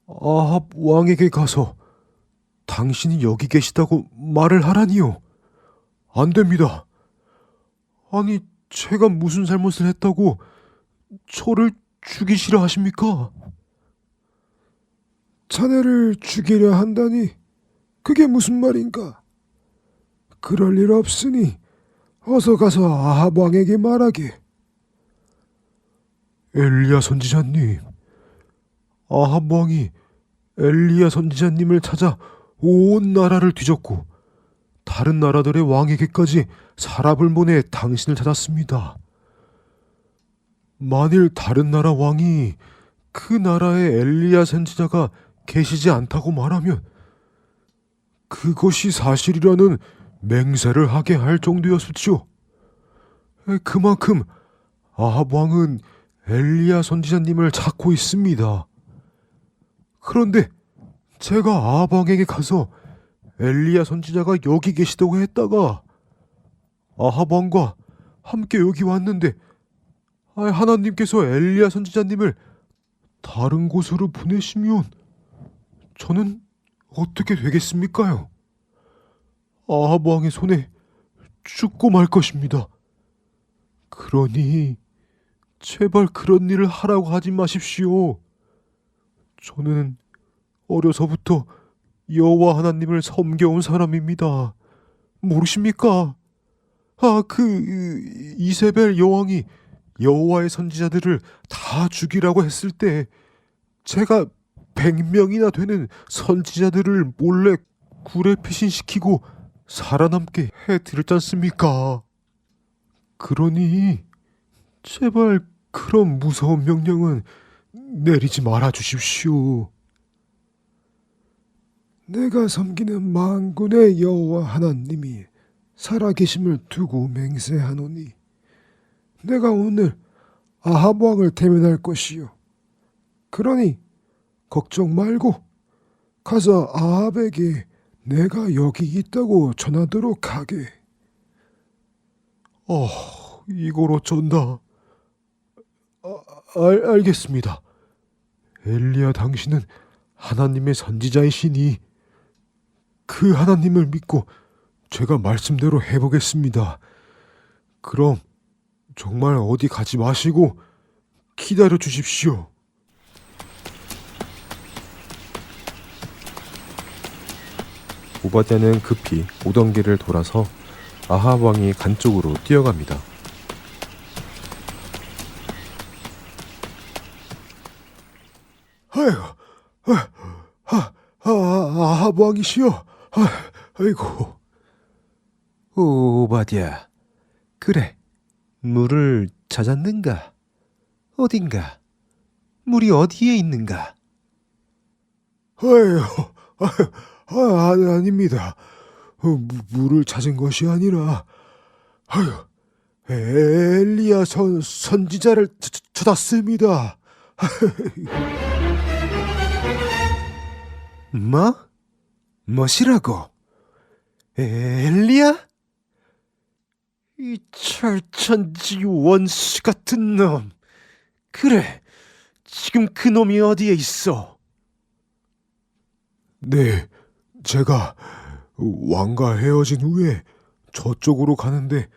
아합 왕에게 가서 당신이 여기 계시다고 말을 하라니요. 안 됩니다. 아니, 제가 무슨 잘못을 했다고 저를 죽이시려 하십니까? 자네를 죽이려 한다니 그게 무슨 말인가? 그럴 일 없으니 어서 가서 아합 왕에게 말하게. 엘리야 선지자님, 아합 왕이 엘리야 선지자님을 찾아 온 나라를 뒤졌고 다른 나라들의 왕에게까지 사람을 보내 당신을 찾았습니다. 만일 다른 나라 왕이 그 나라에 엘리야 선지자가 계시지 않다고 말하면 그것이 사실이라는 맹세를 하게 할 정도였을지요. 그만큼 아합 왕은 엘리야 선지자님을 찾고 있습니다. 그런데 제가 아합 왕에게 가서 엘리야 선지자가 여기 계시다고 했다가 아합 왕과 함께 여기 왔는데 하나님께서 엘리야 선지자님을 다른 곳으로 보내시면 저는 어떻게 되겠습니까요? 아합 왕의 손에 죽고 말 것입니다. 그러니 제발 그런 일을 하라고 하지 마십시오. 저는 어려서부터 여호와 하나님을 섬겨온 사람입니다. 모르십니까? 이세벨 여왕이 여호와의 선지자들을 다 죽이라고 했을 때 제가 100명이나 되는 선지자들을 몰래 굴에 피신시키고 살아남게 해드렸지 않습니까? 그러니 제발 그런 무서운 명령은 내리지 말아 주십시오. 내가 섬기는 만군의 여호와 하나님이 살아계심을 두고 맹세하노니 내가 오늘 아합 왕을 대면할 것이요. 그러니 걱정 말고 가서 아합에게 내가 여기 있다고 전하도록 하게. 이걸 어쩐다. 알겠습니다. 엘리야, 당신은 하나님의 선지자이시니 그 하나님을 믿고 제가 말씀대로 해보겠습니다. 그럼 정말 어디 가지 마시고 기다려 주십시오. 오바댜는 급히 오던 길을 돌아서 아합 왕이 간 쪽으로 뛰어갑니다. 아합 왕이시여. 아이고. 오바댜, 그래, 물을 찾았는가? 어딘가? 물이 어디에 있는가? 아닙니다. 물을 찾은 것이 아니라 엘리야 선지자를 찾았습니다. 뭐시라고? 엘리야? 이 철천지 원수 같은 놈. 그래, 지금 그 놈이 어디에 있어? 네, 제가 왕과 헤어진 후에 저쪽으로 가는데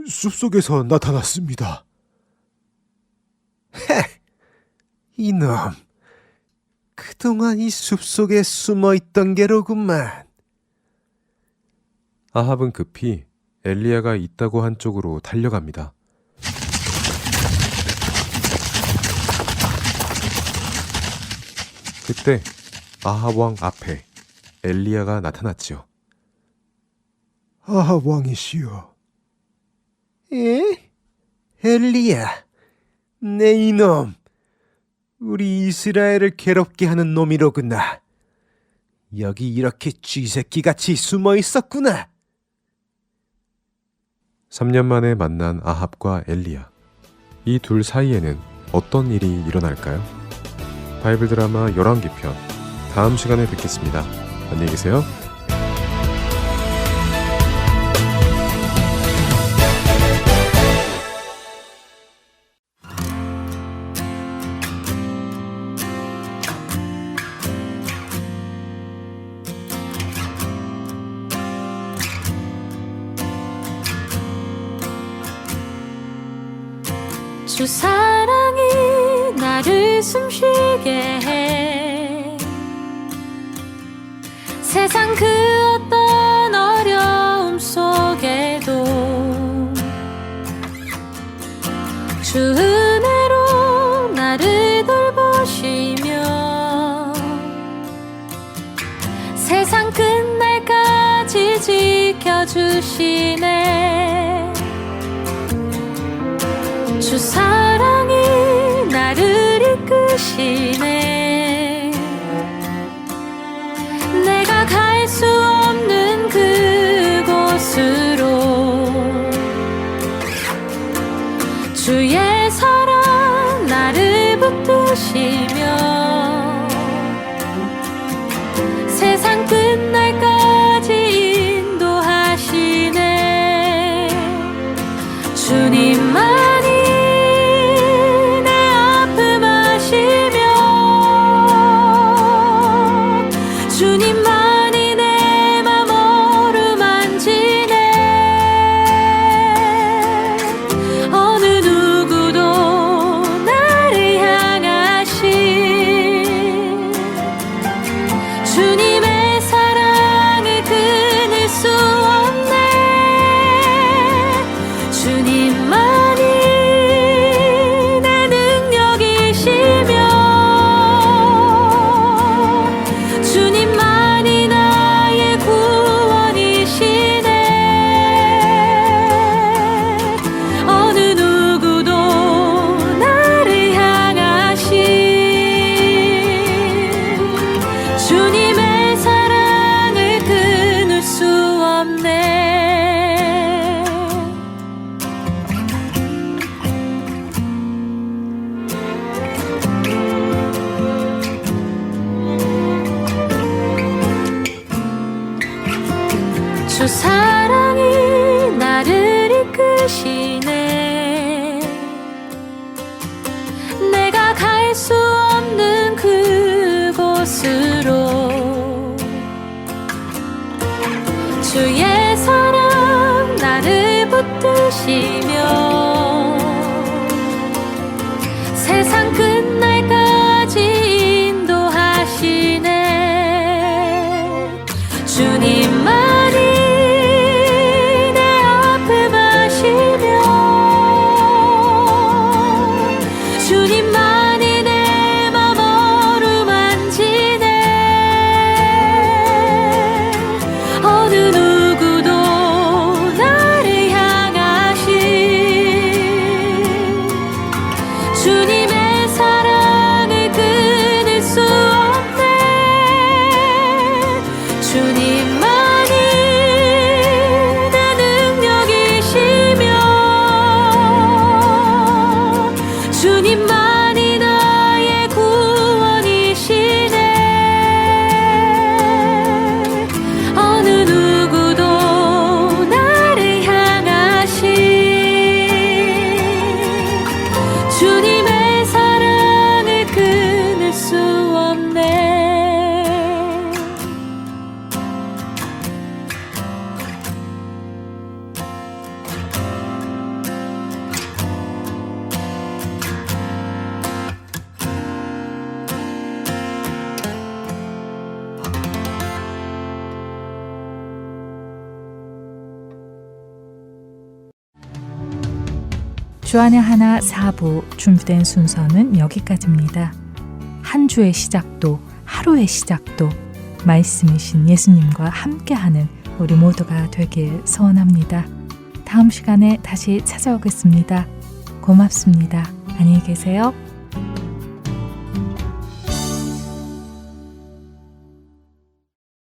숲속에서 나타났습니다. 이놈, 그동안 이 숲속에 숨어있던 게로구만. 아합은 급히 엘리야가 있다고 한 쪽으로 달려갑니다. 그때 아합 왕 앞에 엘리야가 나타났지요. 아합 왕이시여. 에? 엘리야, 내 이놈, 우리 이스라엘을 괴롭게 하는 놈이로구나. 여기 이렇게 쥐새끼같이 숨어 있었구나. 3년 만에 만난 아합과 엘리야. 이 둘 사이에는 어떤 일이 일어날까요? 바이블 드라마 열왕기편, 다음 시간에 뵙겠습니다. 안녕히 계세요. 주 사랑이 나를 숨쉬게 해. 세상 그 어떤 어려움 속에도 주 은혜로 나를 돌보시며 세상 끝날까지 지켜주시네. 주 사랑이 나를 이끄시네. 내가 갈 수 없는 그곳으로 주의 사랑 나를 붙드시며 세상 끝날까지 인도하시네. 주님만이 내 아픔 아시며 주 사랑이 나를 이끄시네. 내가 갈 수 없는 그곳으로 주의 사랑 나를 붙드시며 세상 끝날까지 인도하시네. 주님만이 내 아픔 아시며 주님만이 내 맘 어루만지네. 어느 누구도 나를 향하신 주님의 사랑을 끊을 수 없네. 주님만이 내 능력이시며 주님만이 나의 구원이시네. 어느 누구도 나를 향하신 주님의 사랑을 끊을 수 없네. 주안의 하나 4부 준비된 순서는 여기까지입니다. 한 주의 시작도 하루의 시작도 말씀이신 예수님과 함께하는 우리 모두가 되길 소원합니다. 다음 시간에 다시 찾아오겠습니다. 고맙습니다. 안녕히 계세요.